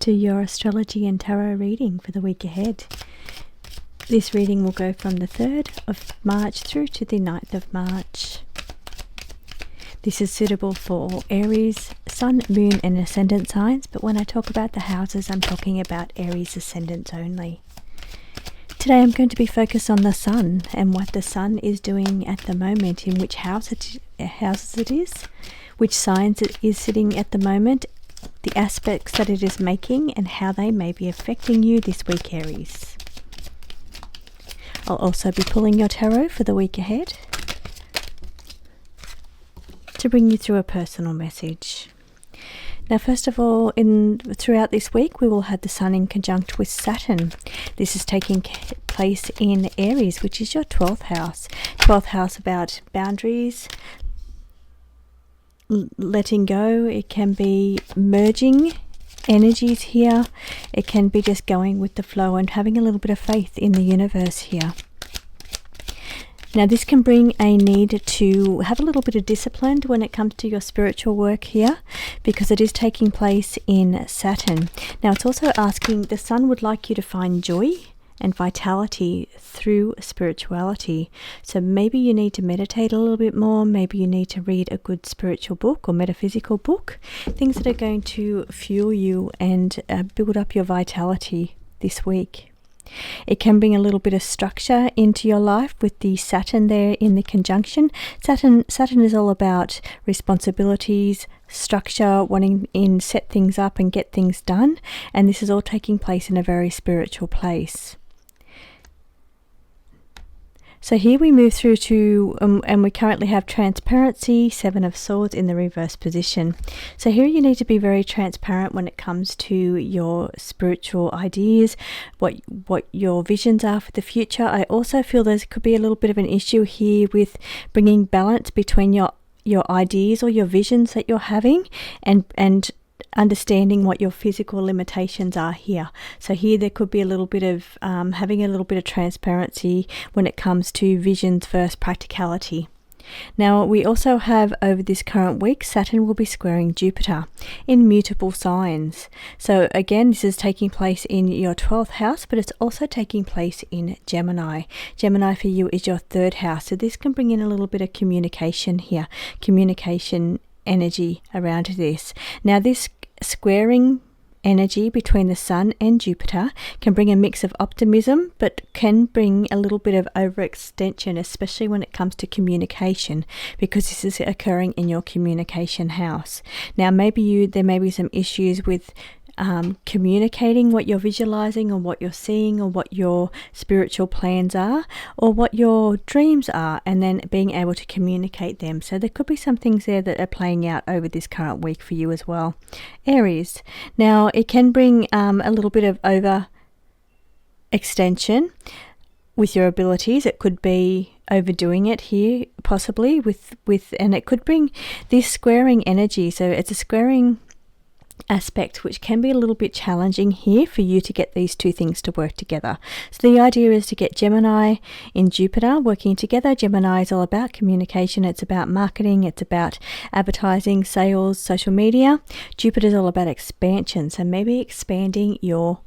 to your astrology and tarot reading for the week ahead. This reading will go from the 3rd of March through to the 9th of March. This is suitable for Aries, Sun, Moon and Ascendant signs, but when I talk about the houses, I'm talking about Aries ascendants only. Today I'm going to be focused on the Sun and what the Sun is doing at the moment, in which houses it is, which signs it is sitting at the moment, the aspects that it is making, and how they may be affecting you this week, Aries. I'll also be pulling your tarot for the week ahead to bring you through a personal message. Now, first of all, throughout this week, we will have the Sun in conjunct with Saturn. This is taking place in Aries, which is your 12th house. 12th house about boundaries, letting go. It can be merging energies here. It can be just going with the flow and having a little bit of faith in the universe here. Now, this can bring a need to have a little bit of discipline when it comes to your spiritual work here, because it is taking place in Saturn. Now, it's also asking, the Sun would like you to find joy and vitality through spirituality. So maybe you need to meditate a little bit more. Maybe you need to read a good spiritual book or metaphysical book. Things that are going to fuel you and build up your vitality this week. It can bring a little bit of structure into your life with the Saturn there in the conjunction. Saturn is all about responsibilities, structure, wanting to set things up and get things done. And this is all taking place in a very spiritual place. So here we move through to, and we currently have transparency, 7 of Swords in the reverse position. So here you need to be very transparent when it comes to your spiritual ideas, what your visions are for the future. I also feel there could be a little bit of an issue here with bringing balance between your ideas or your visions that you're having and understanding what your physical limitations are here. So here there could be a little bit of having a little bit of transparency when it comes to visions versus practicality. Now, we also have, over this current week, Saturn will be squaring Jupiter in mutable signs. So again, this is taking place in your 12th house, but it's also taking place in Gemini. Gemini for you is your 3rd house. So this can bring in a little bit of communication here, communication energy around this. Now, this squaring energy between the Sun and Jupiter can bring a mix of optimism, but can bring a little bit of overextension, especially when it comes to communication, because this is occurring in your communication house. Now, there may be some issues with communicating what you're visualizing or what you're seeing or what your spiritual plans are or what your dreams are, and then being able to communicate them. So there could be some things there that are playing out over this current week for you as well, Aries. Now, it can bring a little bit of over extension with your abilities. It could be overdoing it here, possibly and it could bring this squaring energy. So it's a squaring aspect which can be a little bit challenging here for you to get these two things to work together. So the idea is to get Gemini in Jupiter working together. Gemini is all about communication, it's about marketing, it's about advertising, sales, social media. Jupiter is all about expansion, so maybe expanding your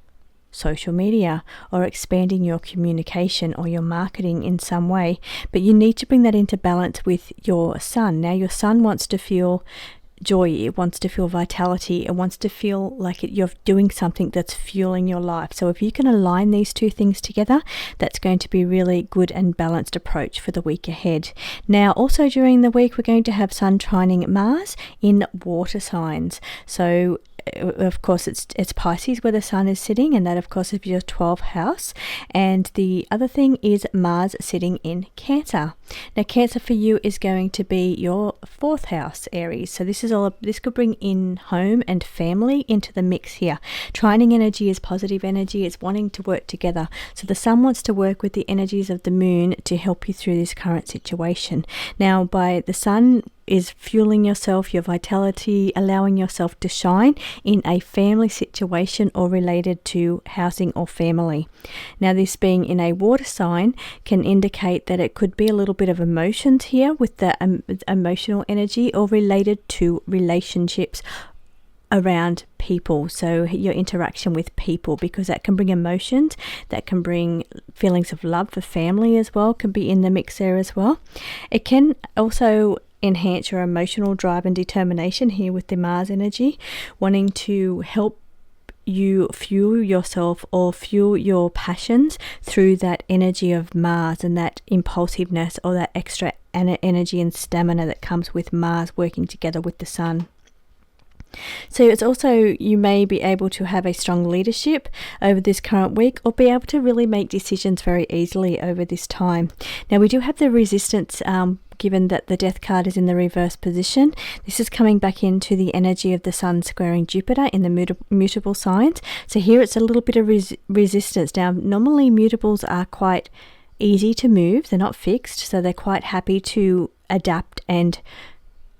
social media or expanding your communication or your marketing in some way, but you need to bring that into balance with your Sun. Now, your Sun wants to feel joy, it wants to feel vitality, it wants to feel like you're doing something that's fueling your life. So if you can align these two things together, that's going to be really good and balanced approach for the week ahead. Now, also during the week, we're going to have Sun trining Mars in water signs. So of course it's Pisces where the Sun is sitting, and that of course is your 12th house. And the other thing is Mars sitting in Cancer. Now, Cancer for you is going to be your 4th house, Aries. So this could bring in home and family into the mix here. Trining energy is positive energy, it's wanting to work together. So the Sun wants to work with the energies of the Moon to help you through this current situation. Now, by the Sun is fueling yourself, your vitality, allowing yourself to shine in a family situation or related to housing or family. Now, this being in a water sign can indicate that it could be a little bit of emotions here with the emotional energy or related to relationships around people, so your interaction with people, because that can bring emotions, that can bring feelings of love for family as well, can be in the mix there as well. It can also enhance your emotional drive and determination here with the Mars energy, wanting to help you fuel yourself or fuel your passions through that energy of Mars and that impulsiveness or that extra energy and stamina that comes with Mars working together with the Sun. So it's also, you may be able to have a strong leadership over this current week, or be able to really make decisions very easily over this time. Now we do have the resistance, given that the Death card is in the reverse position. This is coming back into the energy of the Sun squaring Jupiter in the mutable signs. So here it's a little bit of resistance. Now normally mutables are quite easy to move, they're not fixed, so they're quite happy to adapt and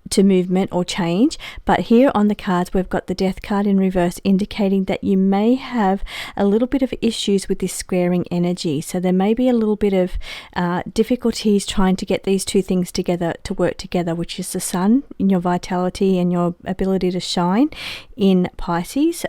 to movement or change. But here on the cards we've got the Death card in reverse, indicating that you may have a little bit of issues with this squaring energy. So there may be a little bit of difficulties trying to get these two things together to work together, which is the Sun in your vitality and your ability to shine in Pisces,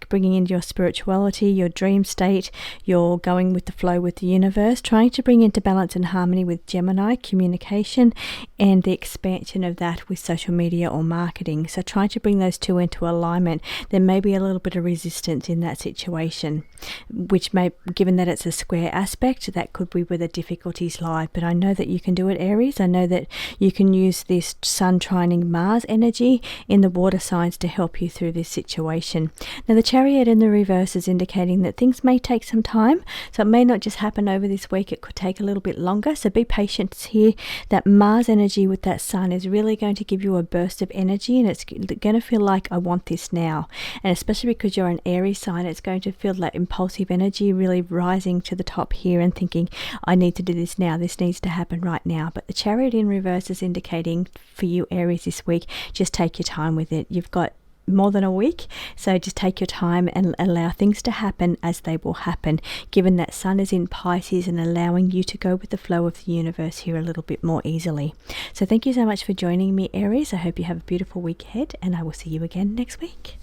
bringing in your spirituality, your dream state, your going with the flow with the universe, trying to bring into balance and harmony with Gemini, communication, and the expansion of that with social media or marketing. So trying to bring those two into alignment. There may be a little bit of resistance in that situation, which may, given that it's a square aspect, that could be where the difficulties lie. But I know that you can do it, Aries. I know that you can use this Sun trining Mars energy in the water signs to help you through this situation. Now the Chariot in the reverse is indicating that things may take some time, so it may not just happen over this week, it could take a little bit longer, so be patient here. That Mars energy with that Sun is really going to give you a burst of energy, and it's going to feel like, I want this now. And especially because you're an Aries sign, it's going to feel that impulsive energy really rising to the top here and thinking, I need to do this now, this needs to happen right now. But the Chariot in reverse is indicating for you Aries this week, just take your time with it. You've got more than a week, so just take your time and allow things to happen as they will happen, given that Sun is in Pisces and allowing you to go with the flow of the universe here a little bit more easily. So thank you so much for joining me, Aries. I hope you have a beautiful week ahead, and I will see you again next week.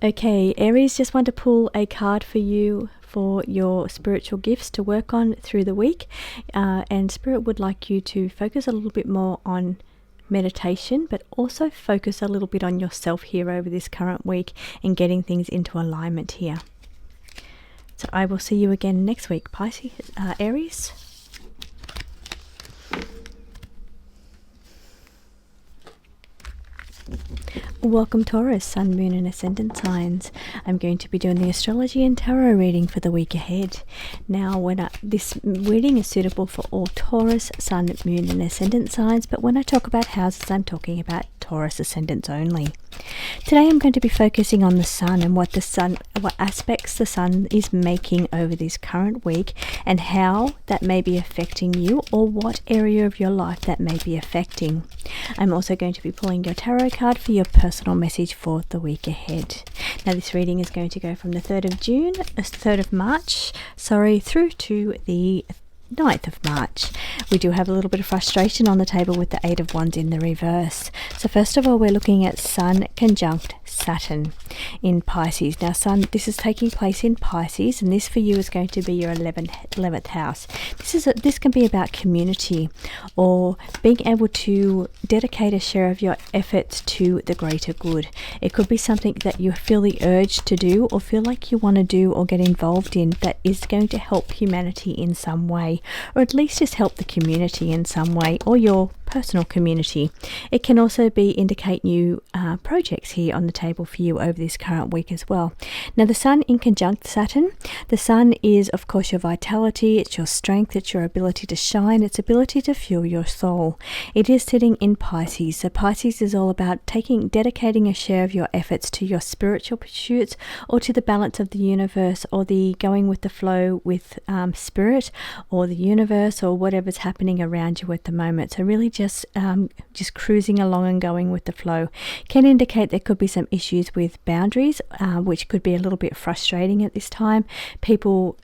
Okay, Aries, just want to pull a card for you for your spiritual gifts to work on through the week, and Spirit would like you to focus a little bit more on meditation, but also focus a little bit on yourself here over this current week and getting things into alignment here. So I will see you again next week, Pisces, Aries. Welcome Taurus, Sun, Moon and Ascendant signs. I'm going to be doing the astrology and tarot reading for the week ahead. Now, this reading is suitable for all Taurus, Sun, Moon and Ascendant signs, but when I talk about houses, I'm talking about Taurus ascendants only. Today I'm going to be focusing on the Sun and what aspects the Sun is making over this current week, and how that may be affecting you, or what area of your life that may be affecting. I'm also going to be pulling your tarot card for your personal message for the week ahead. Now this reading is going to go from the 3rd of March, through to the 9th of March. We do have a little bit of frustration on the table with the 8 of Wands in the reverse. So first of all, we're looking at Sun conjunct Saturn in Pisces. Now this is taking place in Pisces, and this for you is going to be your 11th house. This can be about community, or being able to dedicate a share of your efforts to the greater good. It could be something that you feel the urge to do, or feel like you want to do or get involved in, that is going to help humanity in some way, or at least just help the community in some way, or your personal community. It can also indicate new projects here on the table for you over this current week as well. Now the Sun in conjunct Saturn, the Sun is of course your vitality, it's your strength, it's your ability to shine, it's ability to fuel your soul. It is sitting in Pisces, so Pisces is all about dedicating a share of your efforts to your spiritual pursuits, or to the balance of the universe, or the going with the flow with spirit or the universe, or whatever's happening around you at the moment. So really just cruising along and going with the flow. Can indicate there could be some issues with boundaries, which could be a little bit frustrating at this time. People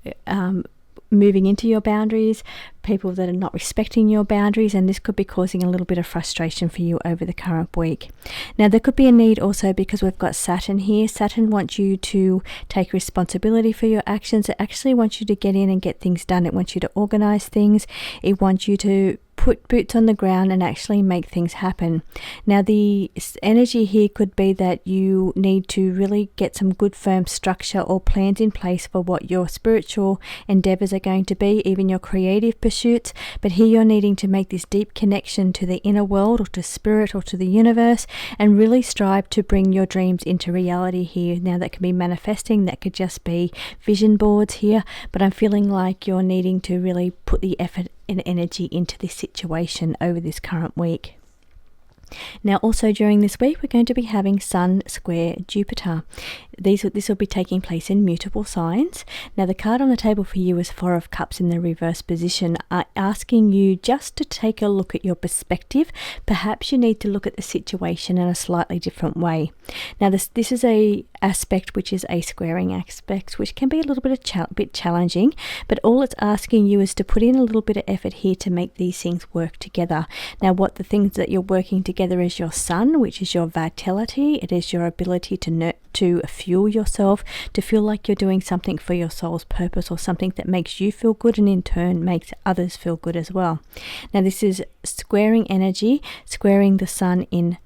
moving into your boundaries, people that are not respecting your boundaries, and this could be causing a little bit of frustration for you over the current week. Now, there could be a need also because we've got Saturn here. Saturn wants you to take responsibility for your actions. It actually wants you to get in and get things done. It wants you to organize things. It wants you to put boots on the ground and actually make things happen. Now, the energy here could be that you need to really get some good firm structure or plans in place for what your spiritual endeavors are going to be, even your creative pursuits. But here you're needing to make this deep connection to the inner world, or to spirit, or to the universe, and really strive to bring your dreams into reality here. Now, that can be manifesting, that could just be vision boards here, but I'm feeling like you're needing to really put the effort and energy into this situation over this current week. Now, also during this week, we're going to be having Sun square Jupiter. This will be taking place in mutable signs. Now, the card on the table for you is Four of Cups in the reverse position, asking you just to take a look at your perspective. Perhaps you need to look at the situation in a slightly different way. Now, this is a aspect which is a squaring aspect, which can be a little bit challenging, but all it's asking you is to put in a little bit of effort here to make these things work together. Now, what the things that you're working together is your sun, which is your vitality. It is your ability to fuel yourself, to feel like you're doing something for your soul's purpose, or something that makes you feel good and in turn makes others feel good as well. Now, this is squaring energy, squaring the sun in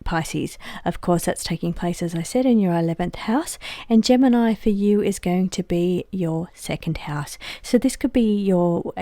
Pisces. Of course, that's taking place, as I said, in your 11th house, and Gemini for you is going to be your 2nd house. So this could be your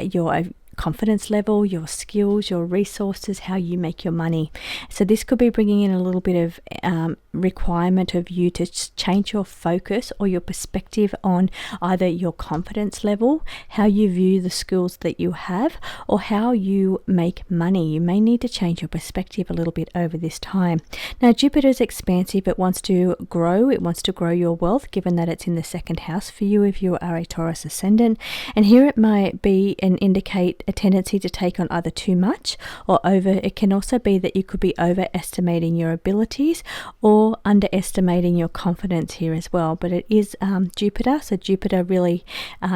confidence level, your skills, your resources, how you make your money. So this could be bringing in a little bit of requirement of you to change your focus or your perspective on either your confidence level, how you view the skills that you have, or how you make money. You may need to change your perspective a little bit over this time. Now, Jupiter is expansive. It wants to grow. It wants to grow your wealth, given that it's in the 2nd house for you if you are a Taurus ascendant. And here it might be and indicate a tendency to take on either too much or over. It can also be that you could be overestimating your abilities or underestimating your confidence here as well. But it is Jupiter, so Jupiter really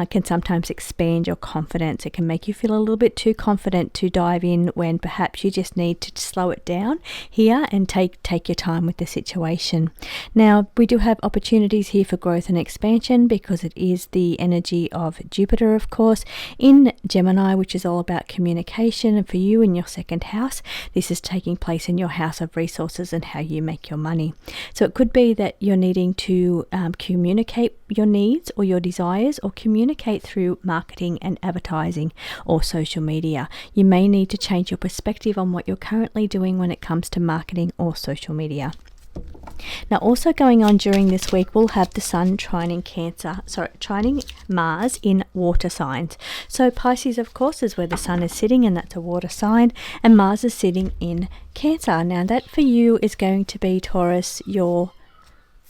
can sometimes expand your confidence. It can make you feel a little bit too confident to dive in when perhaps you just need to slow it down here and take your time with the situation. Now, we do have opportunities here for growth and expansion because it is the energy of Jupiter, of course, in Gemini, which is all about communication. And for you in your 2nd house, this is taking place in your house of resources and how you make your money. So it could be that you're needing to communicate your needs or your desires, or communicate through marketing and advertising or social media. You may need to change your perspective on what you're currently doing when it comes to marketing or social media. Now, also going on during this week, we'll have the Sun trining Mars in water signs. So Pisces, of course, is where the Sun is sitting, and that's a water sign, and Mars is sitting in Cancer. Now, that for you is going to be, Taurus, your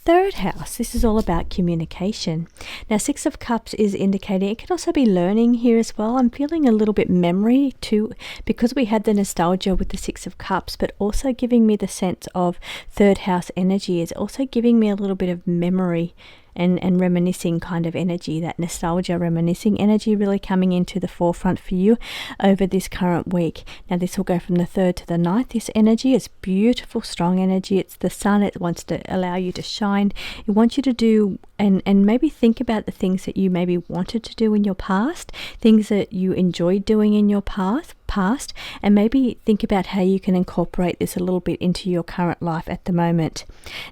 3rd house. This is all about communication. Now, 6 of Cups is indicating it can also be learning here as well. I'm feeling a little bit memory too, because we had the nostalgia with the 6 of Cups, but also giving me the sense of 3rd house energy is also giving me a little bit of memory and reminiscing kind of energy, that nostalgia, reminiscing energy really coming into the forefront for you over this current week. Now, this will go from the 3rd to the 9th. This energy is beautiful, strong energy. It's the sun. It wants to allow you to shine. It wants you to do and maybe think about the things that you maybe wanted to do in your past, things that you enjoyed doing in your past, and maybe think about how you can incorporate this a little bit into your current life at the moment.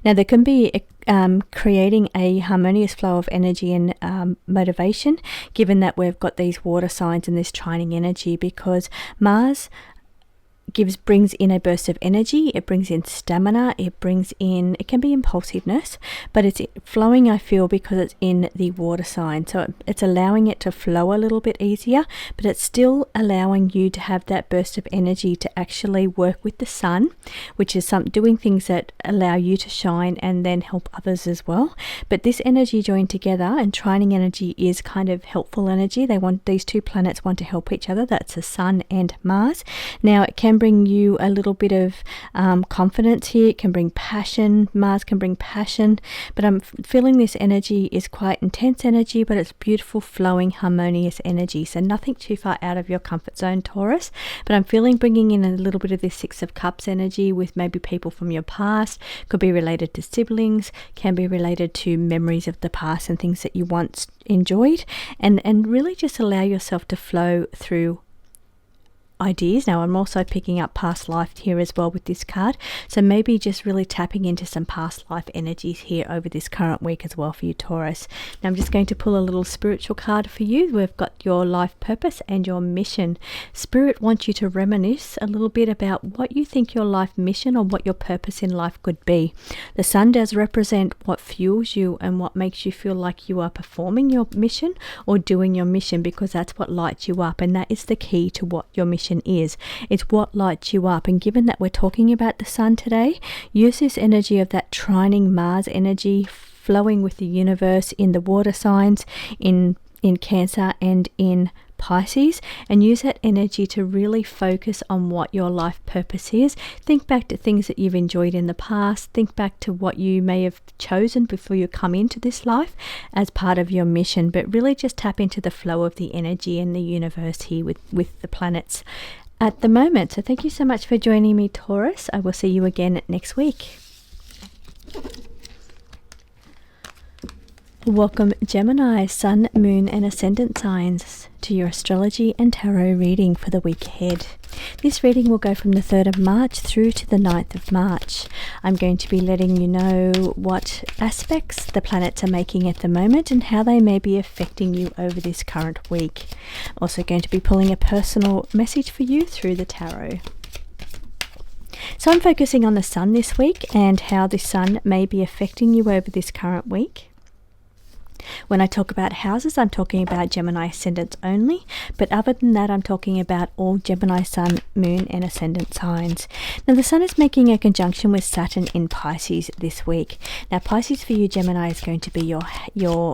Now, there can be creating a harmonious flow of energy and motivation, given that we've got these water signs and this trining energy, because Mars brings in a burst of energy. It brings in stamina. It can be impulsiveness, but it's flowing, I feel, because it's in the water sign. So it's allowing it to flow a little bit easier, but it's still allowing you to have that burst of energy to actually work with the sun, which is doing things that allow you to shine and then help others as well. But this energy joined together, and trining energy is kind of helpful energy. These 2 planets want to help each other. That's the sun and Mars. Now, it can can bring you a little bit of confidence here. It can bring passion. Mars can bring passion, but I'm feeling this energy is quite intense energy, but it's beautiful, flowing, harmonious energy. So nothing too far out of your comfort zone, Taurus. But I'm feeling bringing in a little bit of this Six of Cups energy with maybe people from your past. Could be related to siblings, can be related to memories of the past and things that you once enjoyed, and really just allow yourself to flow through ideas. Now I'm also picking up past life here as well with this card, so maybe just really tapping into some past life energies here over this current week as well for you, Taurus. Now I'm just going to pull a little spiritual card for you. We've got your life purpose and your mission. Spirit wants you to reminisce a little bit about what you think your life mission or what your purpose in life could be. The sun does represent what fuels you and what makes you feel like you are performing your mission or doing your mission, because that's what lights you up, and that is the key to what your mission is. It's what lights you up. And given that we're talking about the sun today, use this energy of that trining Mars energy flowing with the universe in the water signs, in Cancer and in Pisces, and use that energy to really focus on what your life purpose is. Think back to things that you've enjoyed in the past. Think back to what you may have chosen before you come into this life as part of your mission, but really just tap into the flow of the energy in the universe here with the planets at the moment. So thank you so much for joining me, Taurus. I will see you again next week. Welcome, Gemini, Sun, Moon and Ascendant signs, to your astrology and tarot reading for the week ahead. This reading will go from the 3rd of March through to the 9th of March. I'm going to be letting you know what aspects the planets are making at the moment and how they may be affecting you over this current week. Also going to be pulling a personal message for you through the tarot. So I'm focusing on the sun this week and how the sun may be affecting you over this current week. When I talk about houses, I'm talking about Gemini ascendants only, but other than that, I'm talking about all Gemini sun, moon and ascendant signs. Now the sun is making a conjunction with Saturn in Pisces this week. Now Pisces for you, Gemini, is going to be your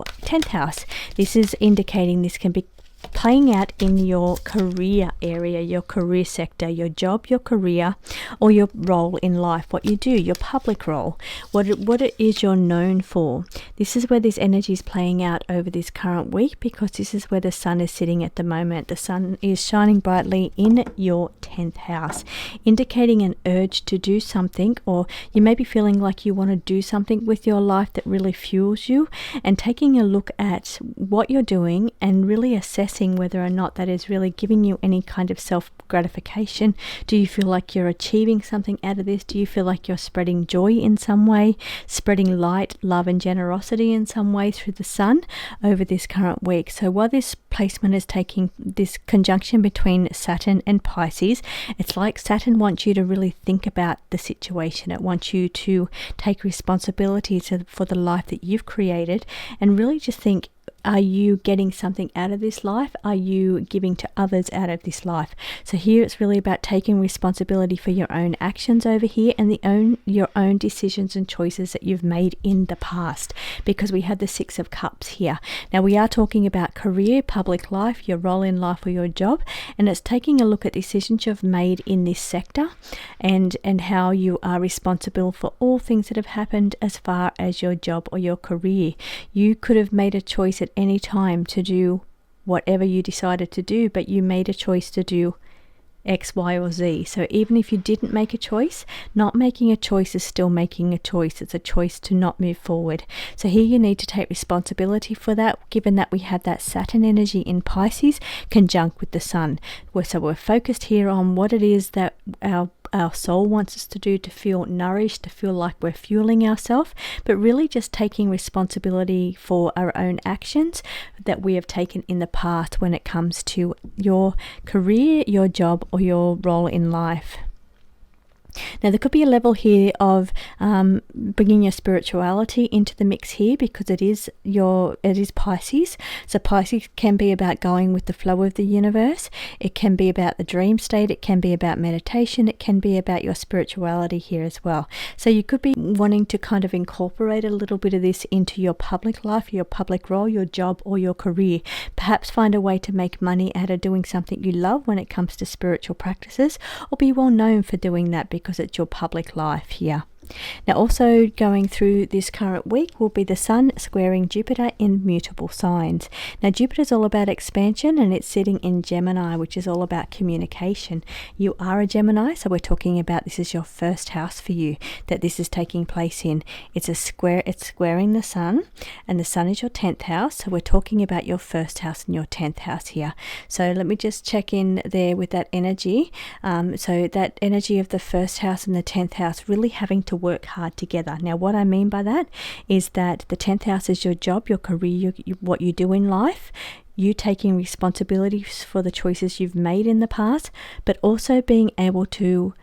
10th house. This is indicating this can be playing out in your career area, your career sector, your job, your career, or your role in life, what you do, your public role, what it is you're known for. This is where this energy is playing out over this current week, because this is where the sun is sitting at the moment. The sun is shining brightly in your 10th house, indicating an urge to do something, or you may be feeling like you want to do something with your life that really fuels you, and taking a look at what you're doing and really assessing whether or not that is really giving you any kind of self-gratification. Do you feel like you're achieving something out of this? Do you feel like you're spreading joy in some way, spreading light, love and generosity in some way through the sun over this current week? So while this placement is taking this conjunction between Saturn and Pisces, it's like Saturn wants you to really think about the situation. It wants you to take responsibility for the life that you've created, and really just think, are you getting something out of this life? Are you giving to others out of this life? So here it's really about taking responsibility for your own actions over here, and your own decisions and choices that you've made in the past, because we had the Six of Cups here. Now we are talking about career, public life, your role in life or your job, and it's taking a look at decisions you've made in this sector and how you are responsible for all things that have happened as far as your job or your career. You could have made a choice at any time to do whatever you decided to do, but you made a choice to do X, Y, or Z. So even if you didn't make a choice, not making a choice is still making a choice. It's a choice to not move forward. So here you need to take responsibility for that, given that we had that Saturn energy in Pisces conjunct with the sun. So we're focused here on what it is that our soul wants us to do to feel nourished, to feel like we're fueling ourselves, but really just taking responsibility for our own actions that we have taken in the past when it comes to your career, your job, or your role in life. Now there could be a level here of bringing your spirituality into the mix here, because it is Pisces. So Pisces can be about going with the flow of the universe. It can be about the dream state. It can be about meditation. It can be about your spirituality here as well. So you could be wanting to kind of incorporate a little bit of this into your public life, your public role, your job, or your career. Perhaps find a way to make money out of doing something you love when it comes to spiritual practices, or be well known for doing that because it's your public life here. Now also going through this current week will be the Sun squaring Jupiter in mutable signs. Now Jupiter is all about expansion, and it's sitting in Gemini, which is all about communication. You are a Gemini, so we're talking about this is your first house for you that this is taking place in. It's squaring the Sun, and the Sun is your 10th house, so we're talking about your first house and your 10th house here. So let me just check in there with that energy. So that energy of the first house and the 10th house really having to work hard together. Now what I mean by that is that the 10th house is your job, your career, what you do in life, you taking responsibilities for the choices you've made in the past, but also being able to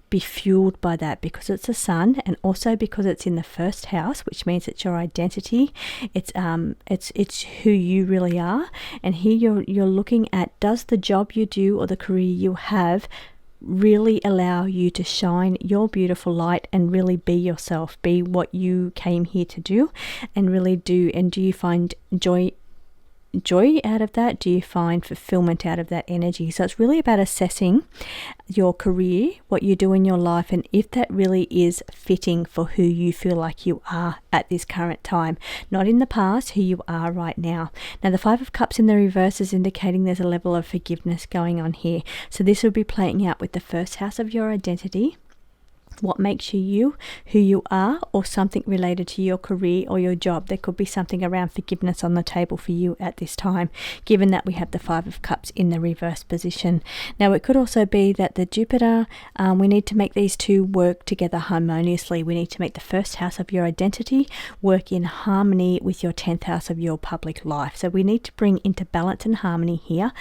be fueled by that because it's the Sun, and also because it's in the first house, which means it's your identity. It's who you really are. And here you're looking at, does the job you do or the career you have really allow you to shine your beautiful light and really be yourself, be what you came here to do, and really do. And do you find joy out of that? Do you find fulfillment out of that energy? So it's really about assessing your career, what you do in your life, and if that really is fitting for who you feel like you are at this current time, not in the past, who you are right now. Now the Five of Cups in the reverse is indicating there's a level of forgiveness going on here. So this will be playing out with the first house of your identity, what makes you who you are, or something related to your career or your job. There could be something around forgiveness on the table for you at this time, given that we have the Five of Cups in the reverse position. Now it could also be that the Jupiter, we need to make these two work together harmoniously. We need to make the first house of your identity work in harmony with your 10th house of your public life. So we need to bring into balance and harmony here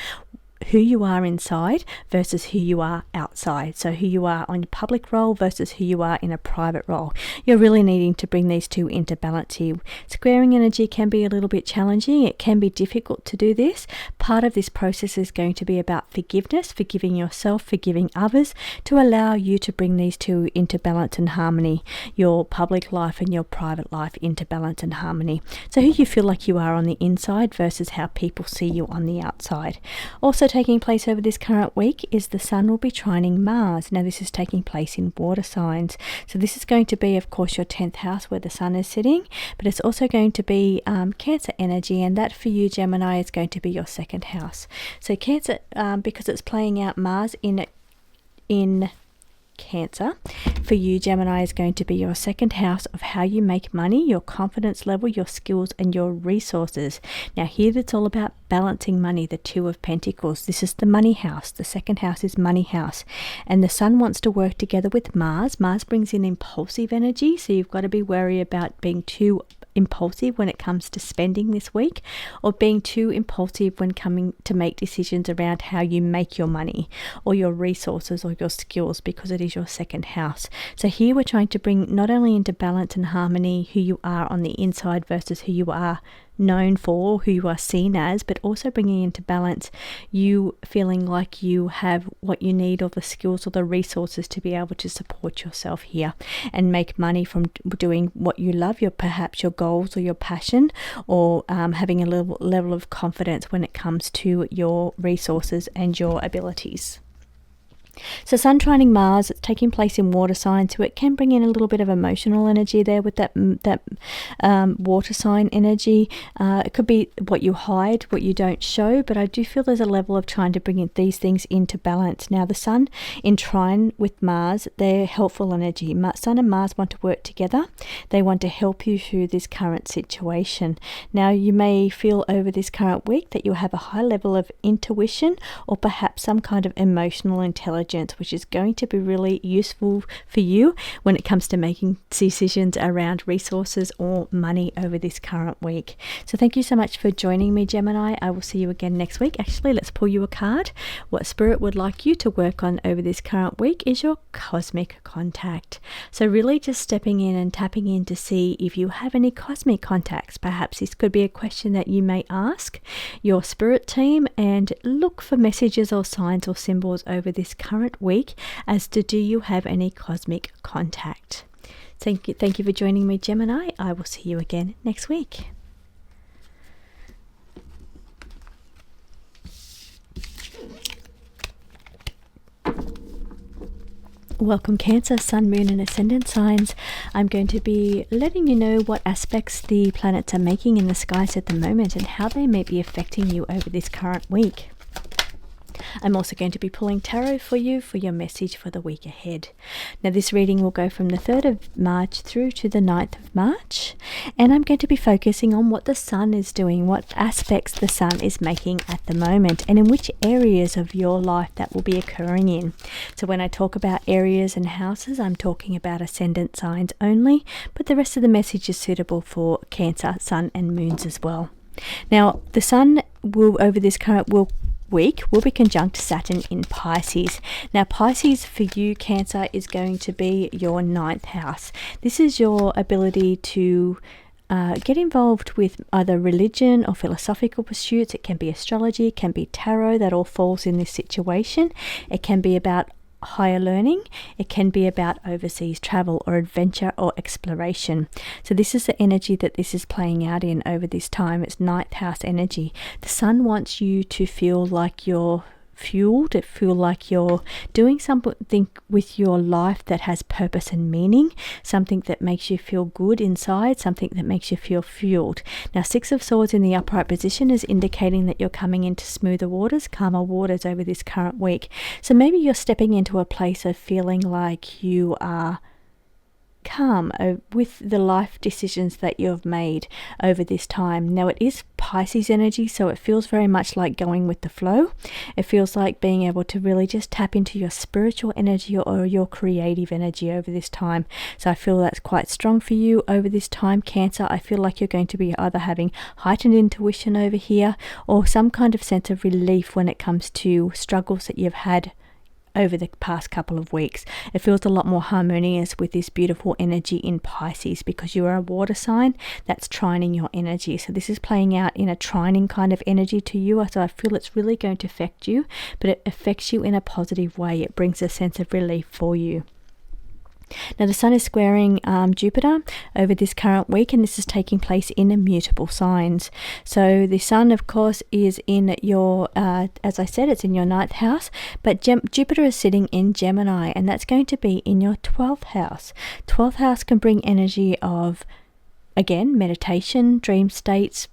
who you are inside versus who you are outside. So who you are on your public role versus who you are in a private role. You're really needing to bring these two into balance here. Squaring energy can be a little bit challenging. It can be difficult to do this. Part of this process is going to be about forgiveness, forgiving yourself, forgiving others, to allow you to bring these two into balance and harmony, your public life and your private life into balance and harmony. So who you feel like you are on the inside versus how people see you on the outside. Also taking place over this current week is the Sun will be trining Mars. Now this is taking place in water signs. So this is going to be, of course, your 10th house where the Sun is sitting, but it's also going to be Cancer energy, and that for you, Gemini, is going to be your second house. So Cancer, because it's playing out Mars in Cancer, for you, Gemini, is going to be your second house of how you make money, your confidence level, your skills, and your resources. Now here it's all about balancing money, the Two of Pentacles. This is the money house. The second house is money house. And the Sun wants to work together with Mars. Mars brings in impulsive energy, so you've got to be wary about being too impulsive when it comes to spending this week, or being too impulsive when coming to make decisions around how you make your money or your resources or your skills, because it is your second house. So here we're trying to bring not only into balance and harmony who you are on the inside versus who you are known for, who you are seen as, but also bringing into balance you feeling like you have what you need, or the skills or the resources to be able to support yourself here and make money from doing what you love, perhaps your goals or your passion, or having a level of confidence when it comes to your resources and your abilities. So Sun trining Mars, it's taking place in water sign, so it can bring in a little bit of emotional energy there with that water sign energy. It could be what you hide, what you don't show, but I do feel there's a level of trying to bring these things into balance. Now the Sun in trine with Mars, they're helpful energy. Sun and Mars want to work together. They want to help you through this current situation. Now you may feel over this current week that you have a high level of intuition, or perhaps some kind of emotional intelligence intelligence, which is going to be really useful for you when it comes to making decisions around resources or money over this current week. So thank you so much for joining me, Gemini. I will see you again next week. Actually, let's pull you a card. What Spirit would like you to work on over this current week is your cosmic contact. So really just stepping in and tapping in to see if you have any cosmic contacts. Perhaps this could be a question that you may ask your spirit team, and look for messages or signs or symbols over this current week as to, do you have any cosmic contact? Thank you for joining me, Gemini. I will see you again next week. Welcome, Cancer, Sun, Moon and Ascendant signs. I'm going to be letting you know what aspects the planets are making in the skies at the moment and how they may be affecting you over this current week. I'm also going to be pulling tarot for you for your message for the week ahead. Now this reading will go from the 3rd of March through to the 9th of March, and I'm going to be focusing on what the Sun is doing, what aspects the Sun is making at the moment, and in which areas of your life that will be occurring in. So when I talk about areas and houses, I'm talking about ascendant signs only, but the rest of the message is suitable for Cancer, Sun and Moons as well. Now the Sun will, over this current week, will be conjunct Saturn in Pisces. Now Pisces for you, Cancer, is going to be your 9th house. This is your ability to get involved with either religion or philosophical pursuits. It can be astrology, it can be tarot, that all falls in this situation. It can be about higher learning, it can be about overseas travel or adventure or exploration. So this is the energy that this is playing out in over this time. It's 9th house energy. The Sun wants you to feel like you're fueled, feel like you're doing something with your life that has purpose and meaning, something that makes you feel good inside, something that makes you feel fueled. Now 6 of Swords in the upright position is indicating that you're coming into smoother waters, calmer waters over this current week. So maybe you're stepping into a place of feeling like you are calm with the life decisions that you've made over this time. Now it is Pisces energy, so it feels very much like going with the flow. It feels like being able to really just tap into your spiritual energy or your creative energy over this time. So I feel that's quite strong for you over this time, Cancer. I feel like you're going to be either having heightened intuition over here or some kind of sense of relief when it comes to struggles that you've had over the past couple of weeks. It feels a lot more harmonious with this beautiful energy in Pisces because you are a water sign that's trining your energy. So this is playing out in a trining kind of energy to you. So I feel it's really going to affect you, but it affects you in a positive way. It brings a sense of relief for you. Now the Sun is squaring Jupiter over this current week, and this is taking place in immutable signs. So the Sun, of course, is in your, as I said, it's in your 9th house, but Jupiter is sitting in Gemini, and that's going to be in your 12th house. 12th house can bring energy of, again, meditation, dream states,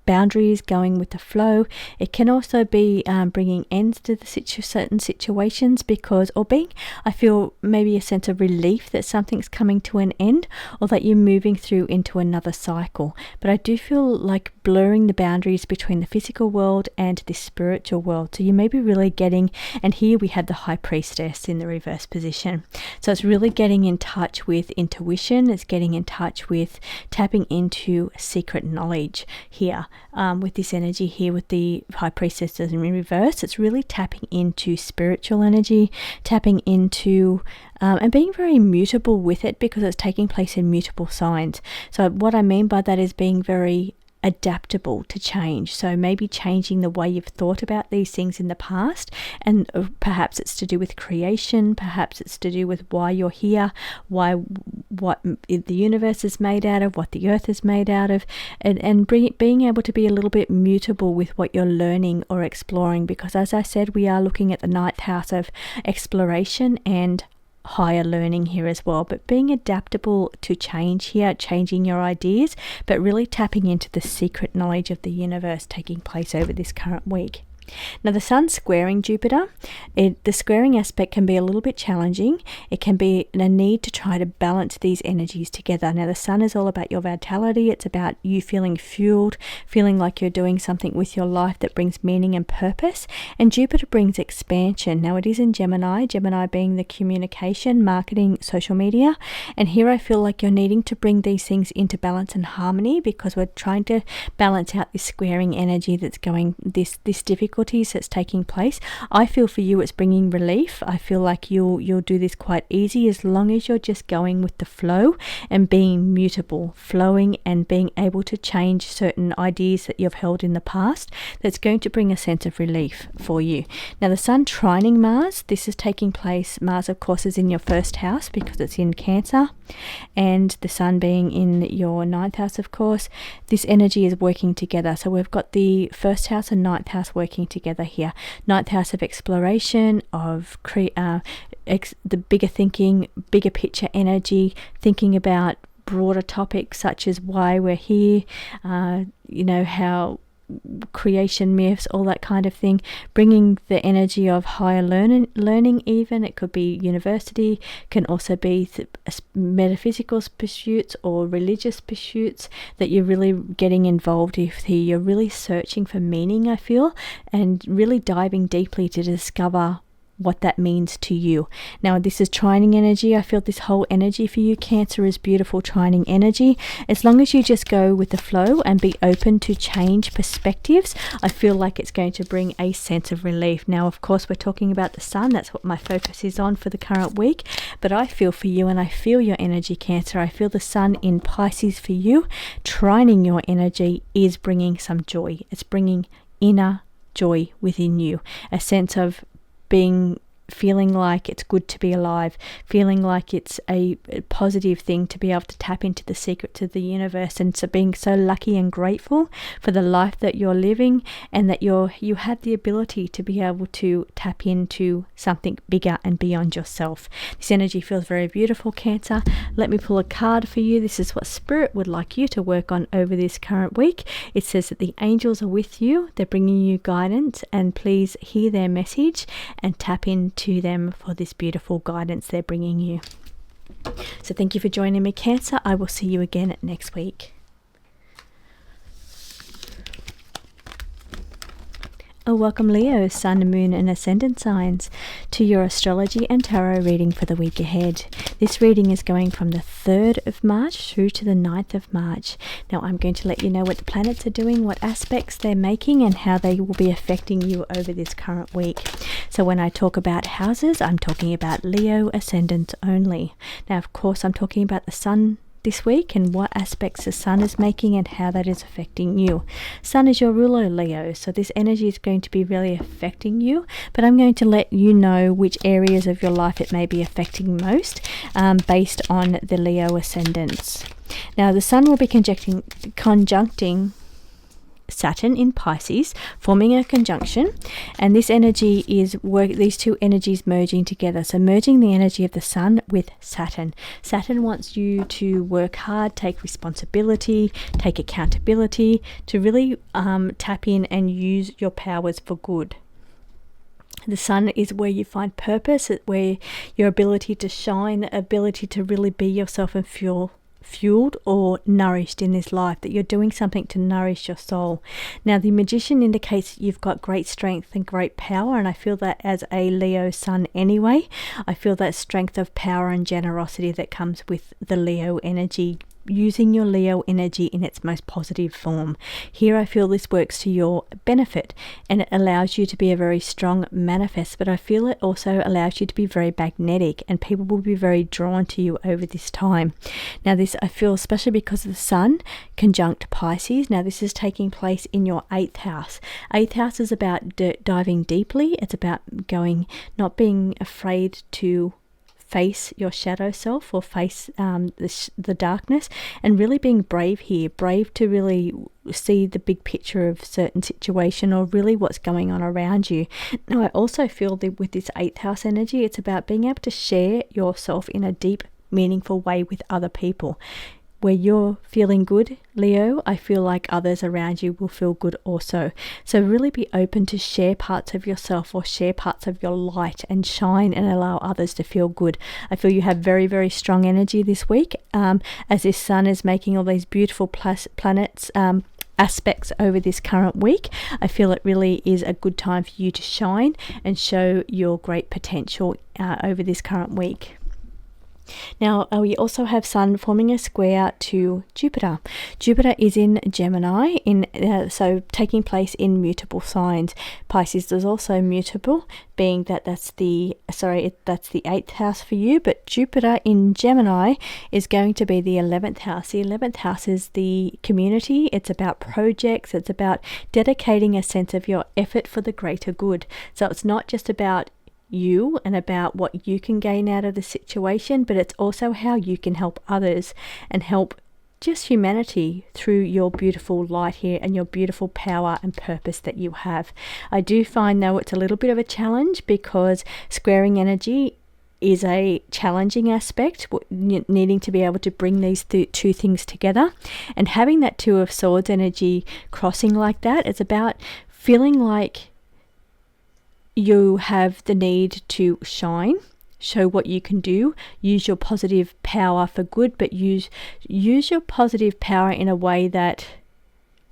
boundaries, going with the flow. It can also be bringing ends to the certain situations I feel maybe a sense of relief that something's coming to an end or that you're moving through into another cycle. But I do feel like blurring the boundaries between the physical world and the spiritual world. So you may be really getting, and here we had the High Priestess in the reverse position. So it's really getting in touch with intuition. It's getting in touch with tapping into secret knowledge here. With this energy here with the High Priestess in reverse, it's really tapping into spiritual energy, tapping into and being very mutable with it because it's taking place in mutable signs. So what I mean by that is being very adaptable to change. So maybe changing the way you've thought about these things in the past, and perhaps it's to do with creation, perhaps it's to do with why you're here, what the universe is made out of, what the earth is made out of, and being able to be a little bit mutable with what you're learning or exploring, because as I said, we are looking at the 9th house of exploration and higher learning here as well, but being adaptable to change here, changing your ideas, but really tapping into the secret knowledge of the universe taking place over this current week. Now the Sun squaring Jupiter, the squaring aspect can be a little bit challenging. It can be a need to try to balance these energies together. Now the Sun is all about your vitality. It's about you feeling fueled, feeling like you're doing something with your life that brings meaning and purpose. And Jupiter brings expansion. Now it is in Gemini, Gemini being the communication, marketing, social media. And here I feel like you're needing to bring these things into balance and harmony, because we're trying to balance out this squaring energy that's going, this difficulties that's taking place. I feel for you it's bringing relief. I feel like you'll do this quite easy as long as you're just going with the flow and being mutable, flowing and being able to change certain ideas that you've held in the past. That's going to bring a sense of relief for you. Now the Sun trining Mars, this is taking place, Mars of course is in your first house because it's in Cancer, and the Sun being in your ninth house of course. This energy is working together. So we've got the first house and ninth house working together here. Ninth house of exploration, of the bigger thinking, bigger picture energy, thinking about broader topics such as why we're here, how creation myths, all that kind of thing, bringing the energy of higher learning even. It could be university, can also be metaphysical pursuits or religious pursuits that you're really getting involved with here. You're really searching for meaning, I feel, and really diving deeply to discover what that means to you. Now this is trining energy. I feel this whole energy for you, Cancer, is beautiful trining energy. As long as you just go with the flow and be open to change perspectives, I feel like it's going to bring a sense of relief. Now of course we're talking about the Sun, that's what my focus is on for the current week, but I feel for you and I feel your energy, Cancer. I feel the Sun in Pisces for you, trining your energy is bringing some joy. It's bringing inner joy within you, a sense of feeling like it's good to be alive, feeling like it's a positive thing to be able to tap into the secrets of the universe, and so being so lucky and grateful for the life that you're living, and that you had the ability to be able to tap into something bigger and beyond yourself. This energy feels very beautiful, Cancer. Let me pull a card for you. This is what Spirit would like you to work on over this current week. It says that the angels are with you. They're bringing you guidance, and please hear their message and tap into them for this beautiful guidance they're bringing you. So thank you for joining me, Cancer. I will see you again next week. Welcome Leo, Sun, Moon and Ascendant signs to your astrology and tarot reading for the week ahead. This reading is going from the 3rd of March through to the 9th of March. Now I'm going to let you know what the planets are doing, what aspects they're making, and how they will be affecting you over this current week. So when I talk about houses, I'm talking about Leo ascendants only. Now of course I'm talking about the Sun this week and what aspects the Sun is making and how that is affecting you. Sun is your ruler, Leo, so this energy is going to be really affecting you, but I'm going to let you know which areas of your life it may be affecting most based on the Leo ascendants. Now the Sun will be conjuncting Saturn in Pisces, forming a conjunction, and this energy is these two energies merging together. So merging the energy of the Sun with Saturn. Saturn wants you to work hard, take responsibility, take accountability, to really tap in and use your powers for good. The Sun is where you find purpose, where your ability to shine, the ability to really be yourself and feel fueled or nourished in this life, that you're doing something to nourish your soul. Now the Magician indicates you've got great strength and great power, and I feel that as a Leo Sun anyway. I feel that strength of power and generosity that comes with the Leo energy, using your Leo energy in its most positive form. Here I feel this works to your benefit and it allows you to be a very strong manifest, but I feel it also allows you to be very magnetic and people will be very drawn to you over this time. Now this I feel especially because of the Sun conjunct Pisces. Now this is taking place in your 8th house. 8th house is about diving deeply. It's about not being afraid to face your shadow self or face the darkness, and really being brave here, brave to really see the big picture of certain situation or really what's going on around you. Now I also feel that with this 8th house energy, it's about being able to share yourself in a deep, meaningful way with other people. where you're feeling good, Leo, I feel like others around you will feel good also. So really be open to share parts of yourself or share parts of your light and shine and allow others to feel good. I feel you have very, very strong energy this week as this sun is making all these beautiful planets aspects over this current week. I feel it really is a good time for you to shine and show your great potential over this current week. Now, we also have Sun forming a square to Jupiter. Jupiter is in Gemini, so taking place in mutable signs. Pisces is also mutable, being that that's the 8th house for you, but Jupiter in Gemini is going to be the 11th house. The 11th house is the community. It's about projects. It's about dedicating a sense of your effort for the greater good. So it's not just about you and about what you can gain out of the situation, but it's also how you can help others and help just humanity through your beautiful light here and your beautiful power and purpose that you have. I do find though it's a little bit of a challenge because squaring energy is a challenging aspect, needing to be able to bring these two things together, and having that Two of Swords energy crossing like that, it's about feeling like you have the need to shine, show what you can do, use your positive power for good, but use your positive power in a way that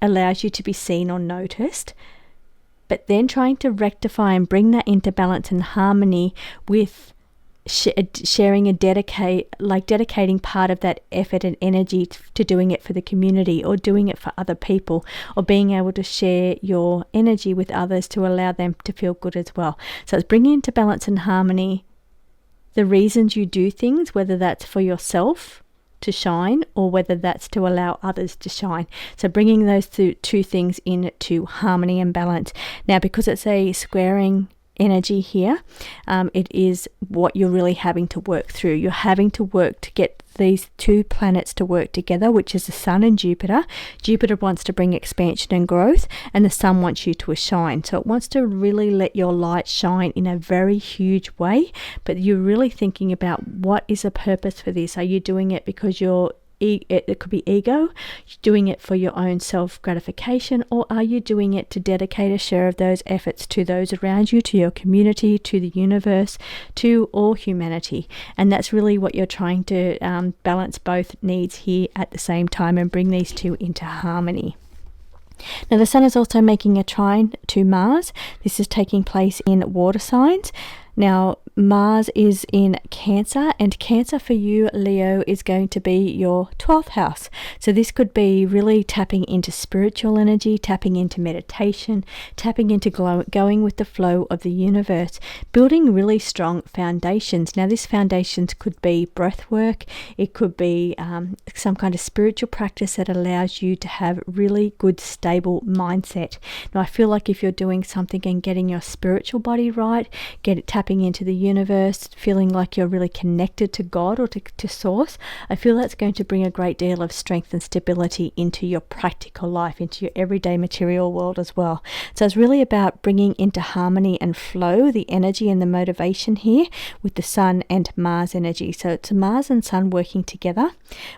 allows you to be seen or noticed, but then trying to rectify and bring that into balance and harmony with sharing and dedicating part of that effort and energy to doing it for the community or doing it for other people, or being able to share your energy with others to allow them to feel good as well. So it's bringing into balance and harmony the reasons you do things, whether that's for yourself to shine or whether that's to allow others to shine. So bringing those two things into harmony and balance. Now, because it's a squaring energy here, it is what you're really having to work through. You're having to work to get these two planets to work together, which is the Sun and Jupiter. Jupiter wants to bring expansion and growth, and the Sun wants you to shine. So it wants to really let your light shine in a very huge way, but you're really thinking about what is the purpose for this. Are you doing it because it could be ego, doing it for your own self-gratification, or are you doing it to dedicate a share of those efforts to those around you, to your community, to the universe, to all humanity? And that's really what you're trying to balance both needs here at the same time and bring these two into harmony. Now, the Sun is also making a trine to Mars. This is taking place in water signs. Now, Mars is in Cancer, and Cancer for you, Leo, is going to be your 12th house. So this could be really tapping into spiritual energy, tapping into meditation, tapping into going with the flow of the universe, building really strong foundations. Now, these foundations could be breath work. It could be some kind of spiritual practice that allows you to have really good, stable mindset. Now, I feel like if you're doing something and getting your spiritual body right, tapping into the universe, feeling like you're really connected to God or to Source, I feel that's going to bring a great deal of strength and stability into your practical life, into your everyday material world as well. So it's really about bringing into harmony and flow the energy and the motivation here with the Sun and Mars energy. So it's Mars and Sun working together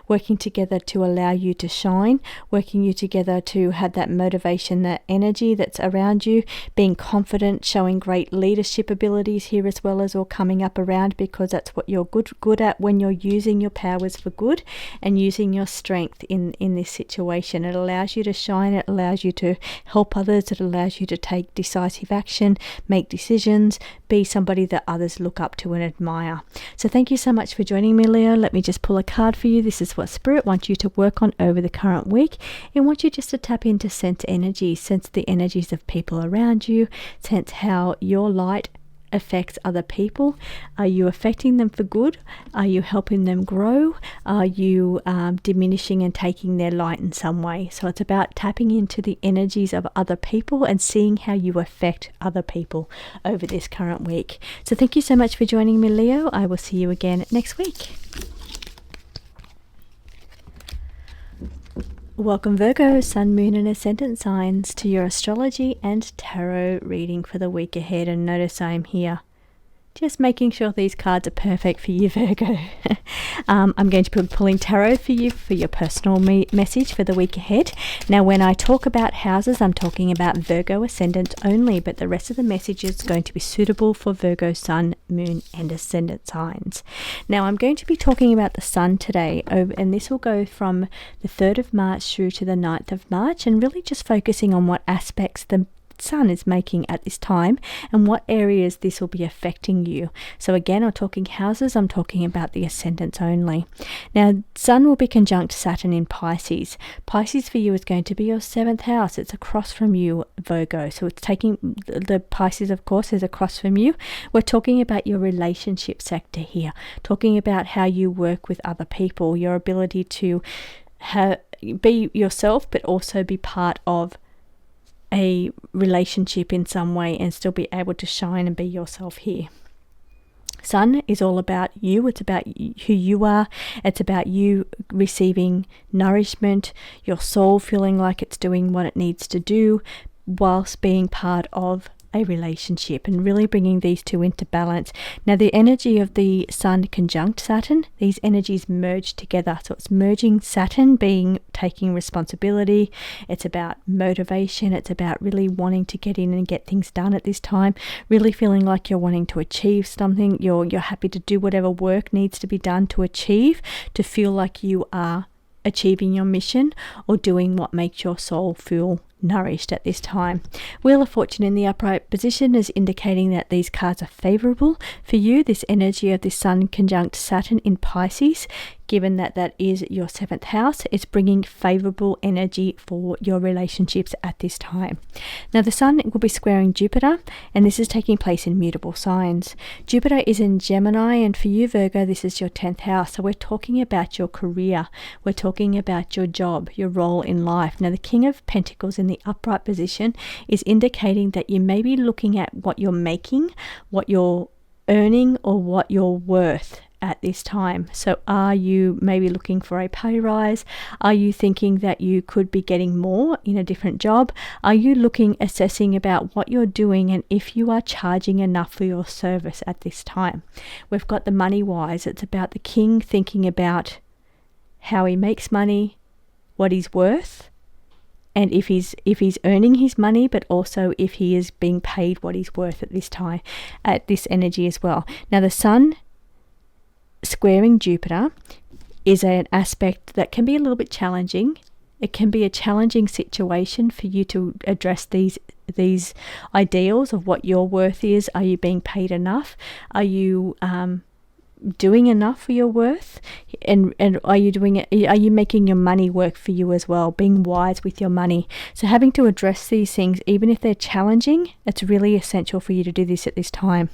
to allow you to shine, working you together to have that motivation, that energy that's around you, being confident, showing great leadership abilities here as well as all coming up around, because that's what you're good at when you're using your powers for good and using your strength in this situation. It allows you to shine, it allows you to help others, it allows you to take decisive action, make decisions, be somebody that others look up to and admire. So thank you so much for joining me, Leo. Let me just pull a card for you. This is what Spirit wants you to work on over the current week. It wants you just to tap into sense energy, sense the energies of people around you, sense how your light affects other people. Are you affecting them for good? Are you helping them grow? Are you diminishing and taking their light in some way? So it's about tapping into the energies of other people and seeing how you affect other people over this current week. So thank you so much for joining me, Leo. I will see you again next week. Welcome, Virgo, Sun, Moon and Ascendant signs, to your astrology and tarot reading for the week ahead. And notice I am here Just making sure these cards are perfect for you, Virgo. I'm going to be pulling tarot for you for your personal message for the week ahead. Now, when I talk about houses, I'm talking about Virgo ascendant only, but the rest of the message is going to be suitable for Virgo sun, moon, and ascendant signs. Now, I'm going to be talking about the sun today, and this will go from the 3rd of March through to the 9th of March, and really just focusing on what aspects the sun is making at this time and what areas this will be affecting you. So again, I'm talking houses, I'm talking about the ascendants only. Now, sun will be conjunct Saturn in Pisces. Pisces for you is going to be your 7th house. It's across from you, Virgo. So it's taking the Pisces, of course, is across from you. We're talking about your relationship sector here, talking about how you work with other people, your ability to be yourself, but also be part of a relationship in some way and still be able to shine and be yourself here. Sun is all about you. It's about who you are. It's about you receiving nourishment, your soul feeling like it's doing what it needs to do whilst being part of a relationship, and really bringing these two into balance. Now, the energy of the sun conjunct Saturn, these energies merge together. So it's merging Saturn taking responsibility. It's about motivation. It's about really wanting to get in and get things done at this time, really feeling like you're wanting to achieve something. You're happy to do whatever work needs to be done to achieve, to feel like you are achieving your mission or doing what makes your soul feel nourished at this time. Wheel of Fortune in the upright position is indicating that these cards are favorable for you. This energy of the sun conjunct Saturn in Pisces, given that that is your 7th house, is bringing favorable energy for your relationships at this time. Now, the sun will be squaring Jupiter, and this is taking place in mutable signs. Jupiter is in Gemini, and for you, Virgo, this is your 10th house. So we're talking about your career. We're talking about your job, your role in life. Now, the King of Pentacles in the upright position is indicating that you may be looking at what you're making, what you're earning, or what you're worth at this time. So are you maybe looking for a pay rise? Are you thinking that you could be getting more in a different job? Are you assessing about what you're doing and if you are charging enough for your service at this time? We've got the money wise. It's about the king thinking about how he makes money, what he's worth, and if he's earning his money, but also if he is being paid what he's worth at this time, at this energy as well. Now, the sun squaring Jupiter is an aspect that can be a little bit challenging. It can be a challenging situation for you to address these ideals of what your worth is. Are you being paid enough? Are you doing enough for your worth? And are you making your money work for you as well, being wise with your money? So having to address these things, even if they're challenging, it's really essential for you to do this at this time.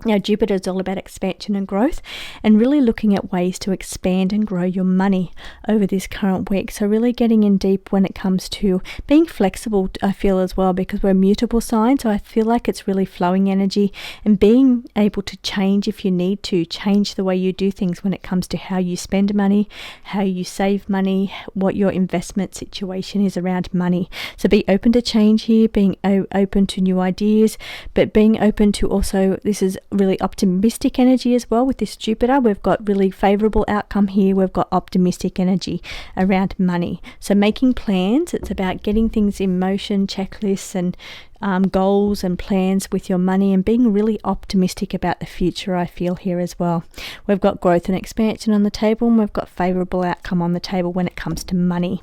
Now, Jupiter is all about expansion and growth, and really looking at ways to expand and grow your money over this current week. So really getting in deep when it comes to being flexible, I feel as well, because we're mutable signs. So I feel like it's really flowing energy and being able to change if you need to, change the way you do things when it comes to how you spend money, how you save money, what your investment situation is around money. So be open to change here, being open to new ideas, but being open to also, this is really optimistic energy as well with this Jupiter. We've got really favorable outcome here. We've got optimistic energy around money. So making plans, it's about getting things in motion, checklists and goals and plans with your money, and being really optimistic about the future, I feel here as well. We've got growth and expansion on the table, and we've got favorable outcome on the table when it comes to money.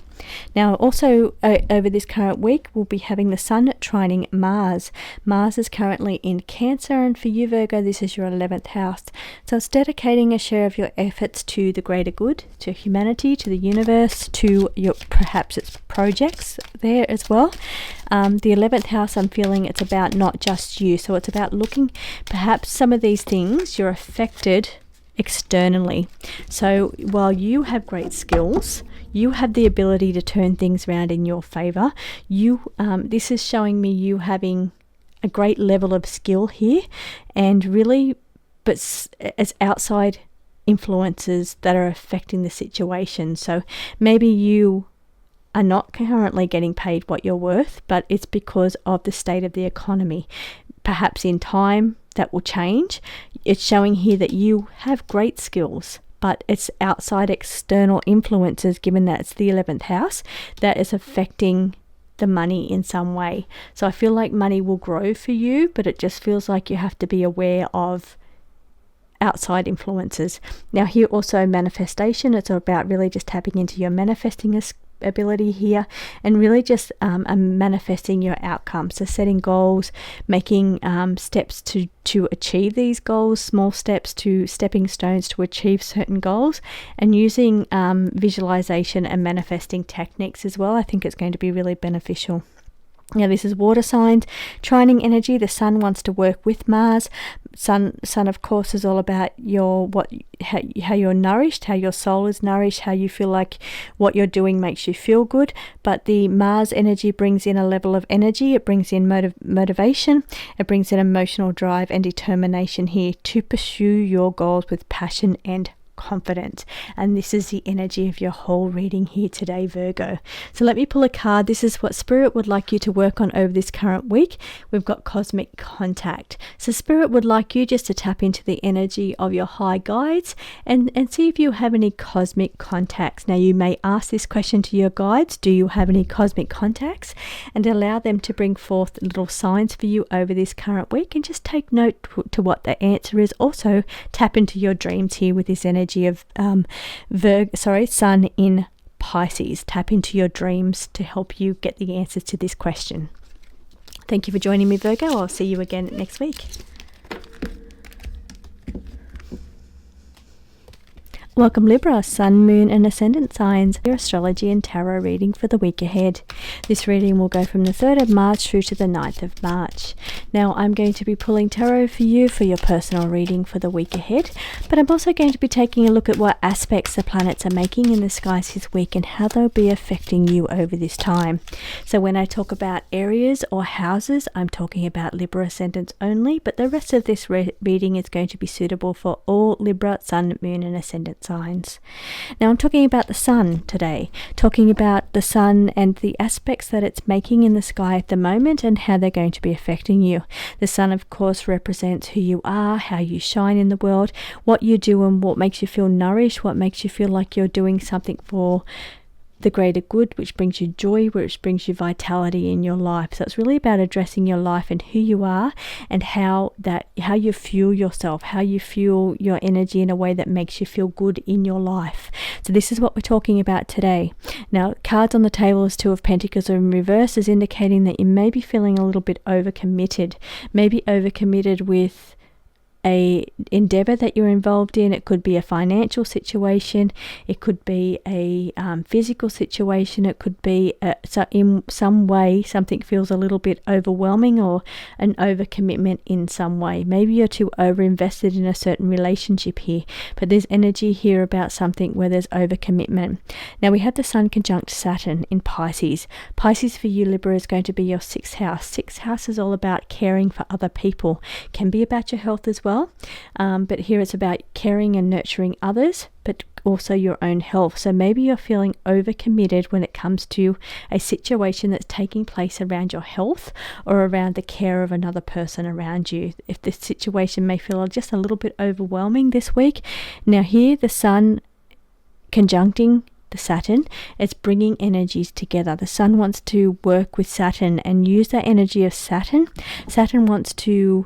Now, also over this current week, we'll be having the sun trining Mars. Mars is currently in Cancer, and for you, Virgo, this is your 11th house. So it's dedicating a share of your efforts to the greater good, to humanity, to the universe, to your perhaps its projects there as well. The 11th house, I'm feeling it's about not just you. So it's about looking, perhaps some of these things you're affected externally. So while you have great skills, you have the ability to turn things around in your favor. This is showing me you having a great level of skill here, and really, but as outside influences that are affecting the situation. So maybe you are not currently getting paid what you're worth, but it's because of the state of the economy. Perhaps in time, that will change. It's showing here that you have great skills, but it's outside external influences, given that it's the 11th house, that is affecting the money in some way. So I feel like money will grow for you, but it just feels like you have to be aware of outside influences. Now here also manifestation, it's about really just tapping into your manifesting ability here, and really just manifesting your outcomes. So setting goals, making steps to achieve these goals, small steps to stepping stones to achieve certain goals, and using visualization and manifesting techniques as well. I think it's going to be really beneficial. Now this is water signs, trining energy. The sun wants to work with Mars. Sun of course is all about how you're nourished, how your soul is nourished, how you feel like what you're doing makes you feel good. But the Mars energy brings in a level of energy. It brings in motivation. It brings in emotional drive and determination here to pursue your goals with passion and confidence. And this is the energy of your whole reading here today, Virgo. So let me pull a card. This is what Spirit would like you to work on over this current week. We've got cosmic contact. So Spirit would like you just to tap into the energy of your high guides and see if you have any cosmic contacts. Now you may ask this question to your guides: do you have any cosmic contacts? And allow them to bring forth little signs for you over this current week, and just take note to what the answer is. Also tap into your dreams here with this energy of Sun in Pisces. Tap into your dreams to help you get the answers to this question. Thank you for joining me, Virgo. I'll see you again next week. Welcome Libra, Sun, Moon and Ascendant signs. Your astrology and tarot reading for the week ahead. This reading will go from the 3rd of March through to the 9th of March. Now I'm going to be pulling tarot for you for your personal reading for the week ahead, but I'm also going to be taking a look at what aspects the planets are making in the skies this week and how they'll be affecting you over this time. So when I talk about areas or houses, I'm talking about Libra ascendants only, but the rest of this reading is going to be suitable for all Libra, Sun, Moon and Ascendant signs. Now I'm talking about the sun today, talking about the sun and the aspects that it's making in the sky at the moment and how they're going to be affecting you. The sun of course represents who you are, how you shine in the world, what you do and what makes you feel nourished, what makes you feel like you're doing something for the greater good, which brings you joy, which brings you vitality in your life. So it's really about addressing your life and who you are, and how you fuel yourself, how you fuel your energy in a way that makes you feel good in your life. So this is what we're talking about today. Now cards on the table is 2 of Pentacles in reverse, is indicating that you may be feeling a little bit overcommitted, maybe overcommitted with a endeavor that you're involved in. It could be a financial situation, it could be a physical situation, it could be so in some way something feels a little bit overwhelming or an overcommitment in some way. Maybe you're too over-invested in a certain relationship here, but there's energy here about something where there's overcommitment. Now we have the Sun conjunct Saturn in Pisces. Pisces for you Libra is going to be your 6th house. 6th house is all about caring for other people, can be about your health as well. But here it's about caring and nurturing others, but also your own health. So maybe you're feeling overcommitted when it comes to a situation that's taking place around your health or around the care of another person around you. If this situation may feel just a little bit overwhelming this week. Now here the Sun conjuncting the Saturn, it's bringing energies together. The Sun wants to work with Saturn and use that energy of Saturn. Saturn wants to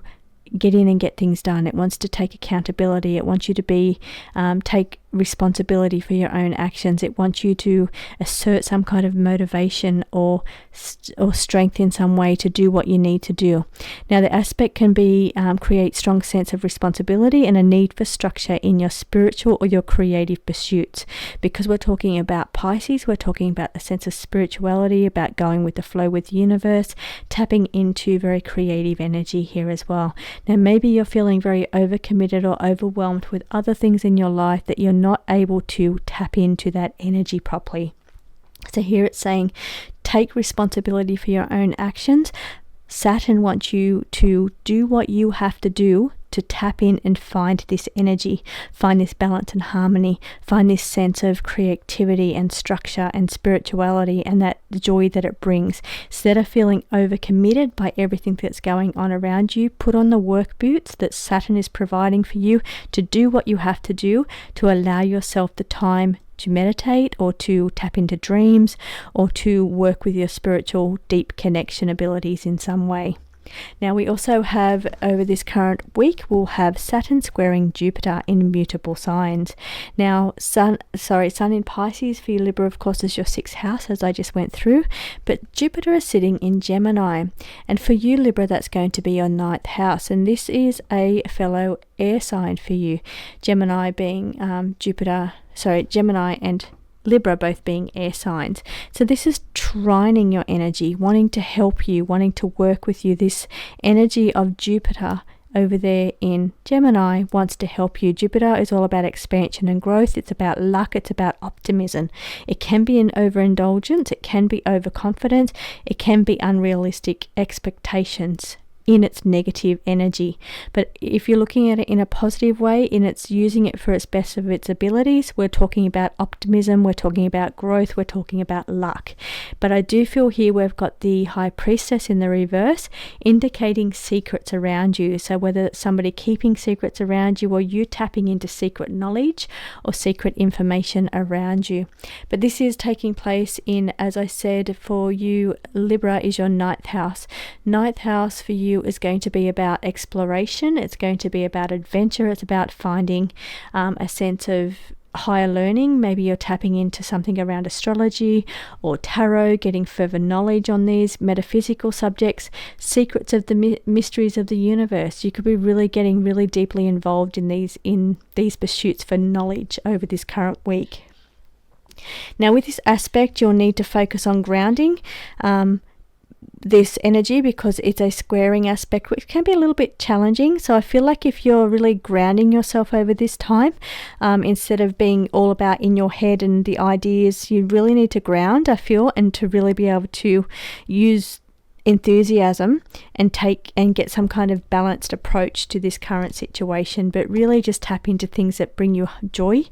get in and get things done. It wants to take accountability. It wants you to take responsibility for your own actions. It wants you to assert some kind of motivation or strength in some way to do what you need to do. Now the aspect can be create strong sense of responsibility and a need for structure in your spiritual or your creative pursuits. Because we're talking about Pisces, we're talking about the sense of spirituality, about going with the flow with the universe, tapping into very creative energy here as well. Now maybe you're feeling very overcommitted or overwhelmed with other things in your life that you're not able to tap into that energy properly. So here it's saying take responsibility for your own actions. Saturn wants you to do what you have to do to tap in and find this energy, find this balance and harmony, find this sense of creativity and structure and spirituality and that joy that it brings. Instead of feeling overcommitted by everything that's going on around you, put on the work boots that Saturn is providing for you to do what you have to do to allow yourself the time to meditate or to tap into dreams or to work with your spiritual deep connection abilities in some way. Now we also have, over this current week, we'll have Saturn squaring Jupiter in mutable signs. Now Sun in Pisces for you Libra, of course, is your 6th house, as I just went through, but Jupiter is sitting in Gemini, and for you Libra, that's going to be your 9th house, and this is a fellow air sign for you. Gemini being Gemini and Libra both being air signs. So this is trining your energy, wanting to help you, wanting to work with you. This energy of Jupiter over there in Gemini wants to help you. Jupiter is all about expansion and growth. It's about luck. It's about optimism. It can be an overindulgence. It can be overconfidence. It can be unrealistic expectations in its negative energy. But if you're looking at it in a positive way, in its using it for its best of its abilities, we're talking about optimism, we're talking about growth, we're talking about luck. But I do feel here we've got the High Priestess in the reverse, indicating secrets around you. So whether it's somebody keeping secrets around you or you tapping into secret knowledge or secret information around you. But this is taking place in, as I said, for you Libra is your 9th house. 9th house for you is going to be about exploration. It's going to be about adventure. It's about finding a sense of higher learning. Maybe you're tapping into something around astrology or tarot, getting further knowledge on these metaphysical subjects, secrets of the mysteries of the universe. You could be really getting really deeply involved in these pursuits for knowledge over this current week. Now with this aspect, you'll need to focus on grounding this energy, because it's a squaring aspect which can be a little bit challenging. So I feel like if you're really grounding yourself over this time, instead of being all about in your head and the ideas, you really need to ground, I feel, and to really be able to use enthusiasm and get some kind of balanced approach to this current situation, but really just tap into things that bring you joy,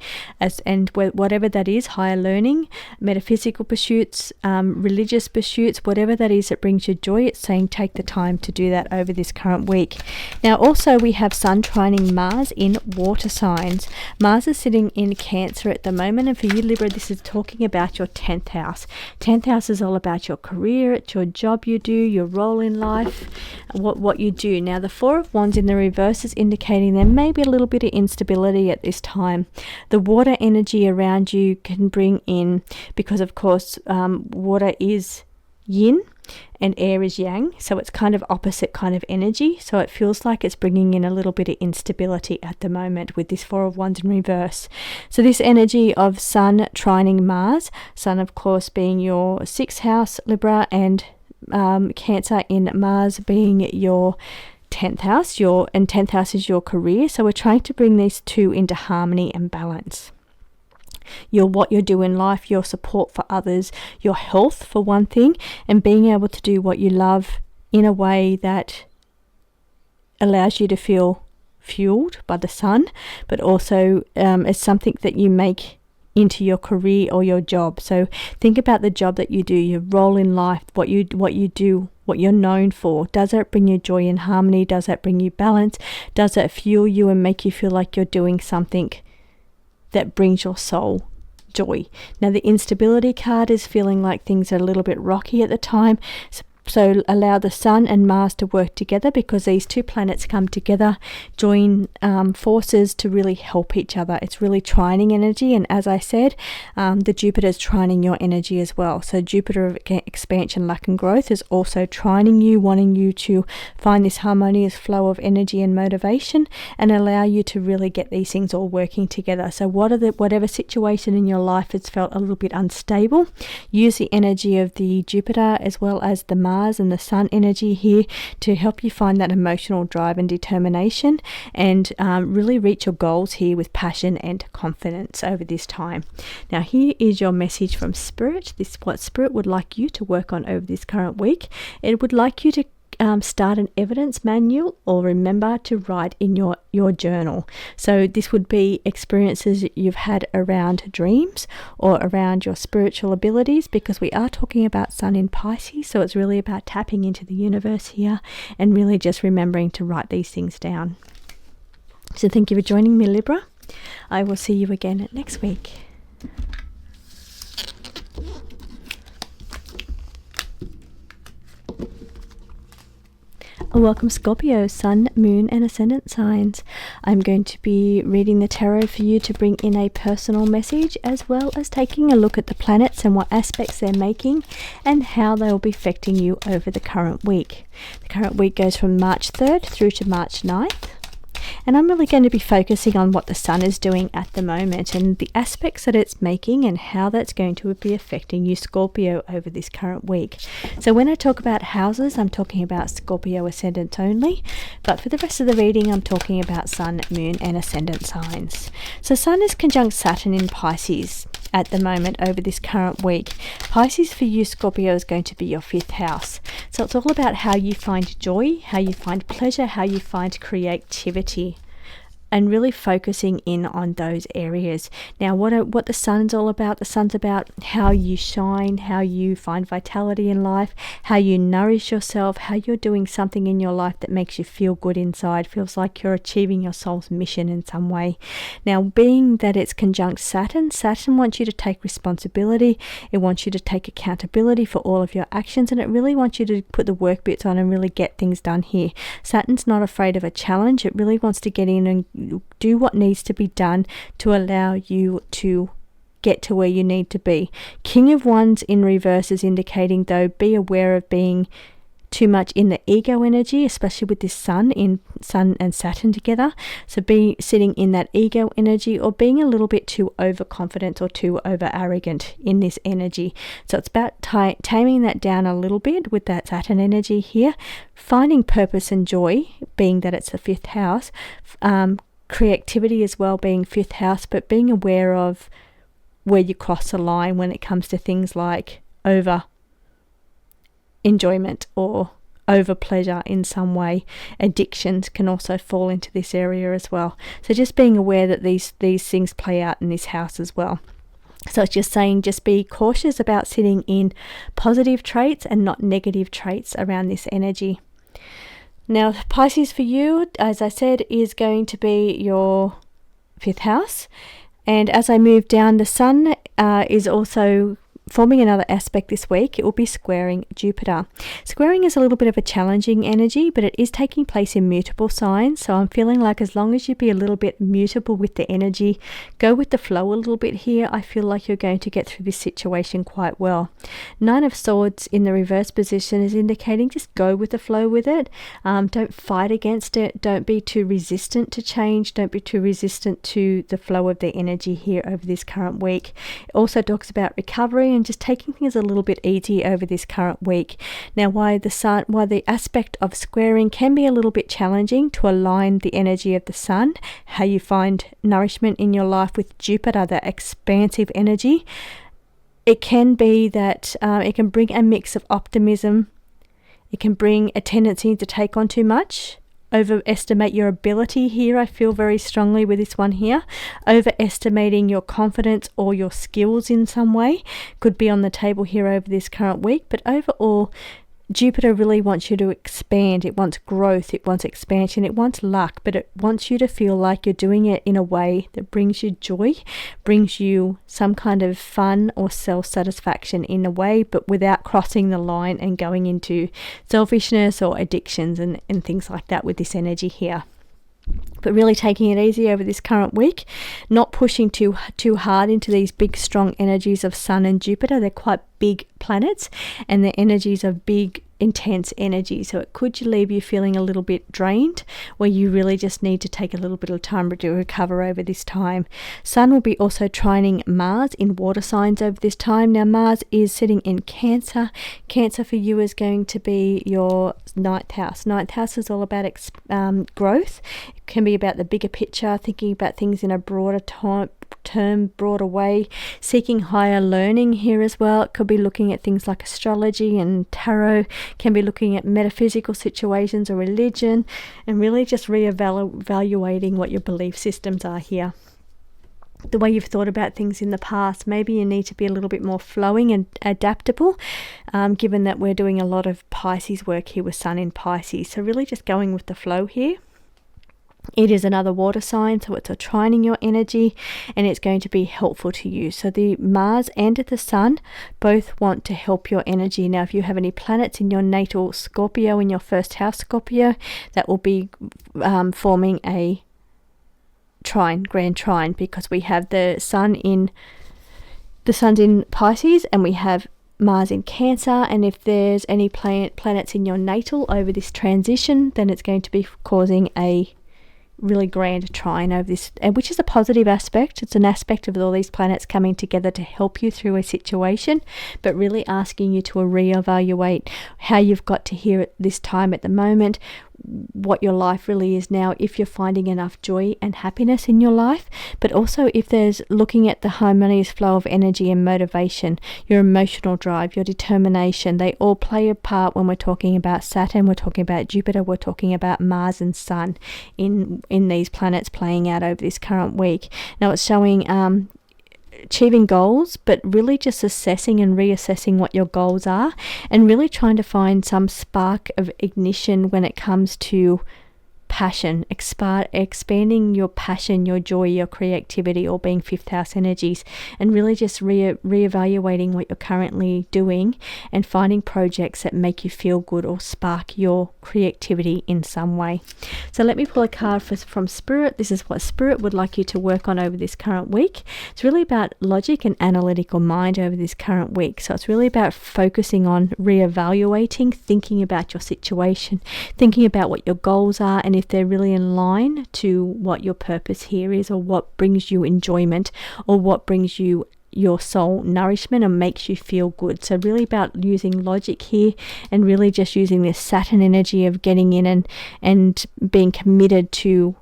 and whatever that is, higher learning, metaphysical pursuits, religious pursuits, whatever that is that brings you joy. It's saying take the time to do that over this current week. Now also we have Sun trining Mars in water signs. Mars is sitting in Cancer at the moment, and for you Libra, this is talking about your 10th house. 10th house is all about your career, it's your job you do, your role in life, what you do. Now the Four of Wands in the reverse is indicating there may be a little bit of instability at this time. The water energy around you can bring in, because of course water is yin and air is yang, so it's kind of opposite kind of energy. So it feels like it's bringing in a little bit of instability at the moment with this Four of Wands in reverse. So this energy of Sun trining Mars, Sun of course being your 6th house Libra, and Cancer in Mars being your 10th house, and 10th house is your career. So we're trying to bring these two into harmony and balance. What you do in life, your support for others, your health for one thing, and being able to do what you love in a way that allows you to feel fueled by the sun, but also as something that you make into your career or your job. So think about the job that you do, your role in life, what you do, what you're known for. Does it bring you joy and harmony? Does that bring you balance? Does it fuel you and make you feel like you're doing something that brings your soul joy? Now the instability card is feeling like things are a little bit rocky at the time. So allow the Sun and Mars to work together, because these two planets come together, join forces to really help each other. It's really trining energy, and as I said, the Jupiter is trining your energy as well. So Jupiter of expansion, luck and growth is also trining you, wanting you to find this harmonious flow of energy and motivation, and allow you to really get these things all working together. So whatever situation in your life has felt a little bit unstable, use the energy of the Jupiter as well as the Mars and the Sun energy here to help you find that emotional drive and determination, and really reach your goals here with passion and confidence over this time. Now here is your message from Spirit. This is what Spirit would like you to work on over this current week. It would like you to start an evidence manual or remember to write in your journal. So this would be experiences you've had around dreams or around your spiritual abilities, because we are talking about Sun in Pisces, so it's really about tapping into the universe here and really just remembering to write these things down. So thank you for joining me, Libra. I will see you again next week. Welcome Scorpio, Sun, Moon and Ascendant signs. I'm going to be reading the tarot for you to bring in a personal message, as well as taking a look at the planets and what aspects they're making and how they will be affecting you over the current week. The current week goes from March 3rd through to March 9th. And I'm really going to be focusing on what the Sun is doing at the moment and the aspects that it's making and how that's going to be affecting you, Scorpio, over this current week. So when I talk about houses, I'm talking about Scorpio ascendant only, but for the rest of the reading, I'm talking about Sun, Moon and Ascendant signs. So Sun is conjunct Saturn in Pisces at the moment over this current week. Pisces for you, Scorpio, is going to be your 5th house. So it's all about how you find joy, how you find pleasure, how you find creativity, and really focusing in on those areas. Now, what the Sun's all about, the Sun's about how you shine, how you find vitality in life, how you nourish yourself, how you're doing something in your life that makes you feel good inside, feels like you're achieving your soul's mission in some way. Now, being that it's conjunct Saturn, Saturn wants you to take responsibility, it wants you to take accountability for all of your actions, and it really wants you to put the work bits on and really get things done here. Saturn's not afraid of a challenge, it really wants to get in and do what needs to be done to allow you to get to where you need to be. King of Wands in reverse is indicating, though, be aware of being too much in the ego energy, especially with this Sun and Saturn together. So be sitting in that ego energy or being a little bit too overconfident or too over arrogant in this energy. So it's about taming that down a little bit with that Saturn energy here, finding purpose and joy, being that it's the 5th house, creativity as well being 5th house, but being aware of where you cross the line when it comes to things like over enjoyment or over pleasure in some way. Addictions can also fall into this area as well. So just being aware that these things play out in this house as well. So it's just saying, just be cautious about sitting in positive traits and not negative traits around this energy. Now, Pisces for you, as I said, is going to be your 5th house. And as I move down, the Sun is also forming another aspect this week. It will be squaring Jupiter. Squaring is a little bit of a challenging energy, but it is taking place in mutable signs. So I'm feeling like as long as you be a little bit mutable with the energy, go with the flow a little bit here, I feel like you're going to get through this situation quite well. 9 of Swords in the reverse position is indicating just go with the flow with it. Don't fight against it. Don't be too resistant to change. Don't be too resistant to the flow of the energy here over this current week. It also talks about recovery and just taking things a little bit easy over this current week. Now, why the aspect of squaring can be a little bit challenging to align the energy of the Sun, how you find nourishment in your life with Jupiter, that expansive energy. It can be that it can bring a mix of optimism. It can bring a tendency to take on too much. Overestimate your ability here, I feel very strongly with this one here. Overestimating your confidence or your skills in some way could be on the table here over this current week. But overall, Jupiter really wants you to expand. It wants growth, it wants expansion, it wants luck, but it wants you to feel like you're doing it in a way that brings you joy, brings you some kind of fun or self-satisfaction in a way, but without crossing the line and going into selfishness or addictions and things like that with this energy here. But really taking it easy over this current week, not pushing too hard into these big strong energies of Sun and Jupiter. They're quite big planets and their energies are big intense energy, so it could leave you feeling a little bit drained, where you really just need to take a little bit of time to recover over this time. Sun will be also trining Mars in water signs over this time. Now Mars is sitting in Cancer. Cancer for you is going to be your 9th house. 9th house is all about growth. It can be be about the bigger picture, thinking about things in a broader term, broader way, seeking higher learning here as well. It could be looking at things like astrology and tarot, can be looking at metaphysical situations or religion, and really just reevaluating what your belief systems are here. The way you've thought about things in the past, maybe you need to be a little bit more flowing and adaptable, given that we're doing a lot of Pisces work here with Sun in Pisces. So really just going with the flow here. It is another water sign, so it's a trining your energy, and it's going to be helpful to you. So the Mars and the Sun both want to help your energy. Now, if you have any planets in your natal Scorpio, in your first house Scorpio, that will be forming a grand trine, because we have the sun's in Pisces and we have Mars in Cancer, and if there's any planets in your natal over this transition, then it's going to be causing a really grand trine over this, which is a positive aspect. It's an aspect of all these planets coming together to help you through a situation, but really asking you to reevaluate how you've got to here at this time at the moment, what your life really is now, if you're finding enough joy and happiness in your life, but also if there's looking at the harmonious flow of energy and motivation, your emotional drive, your determination. They all play a part when we're talking about Saturn, we're talking about Jupiter, we're talking about Mars and Sun in these planets playing out over this current week. Now it's showing achieving goals, but really just assessing and reassessing what your goals are, and really trying to find some spark of ignition when it comes to passion, expanding your passion, your joy, your creativity, all being fifth house energies, and really just reevaluating what you're currently doing and finding projects that make you feel good or spark your creativity in some way. So let me pull a card from Spirit. This is what Spirit would like you to work on over this current week. It's really about logic and analytical mind over this current week. So it's really about focusing on reevaluating, thinking about your situation, thinking about what your goals are, and if they're really in line to what your purpose here is, or what brings you enjoyment, or what brings you your soul nourishment and makes you feel good. So really about using logic here, and really just using this Saturn energy of getting in and being committed to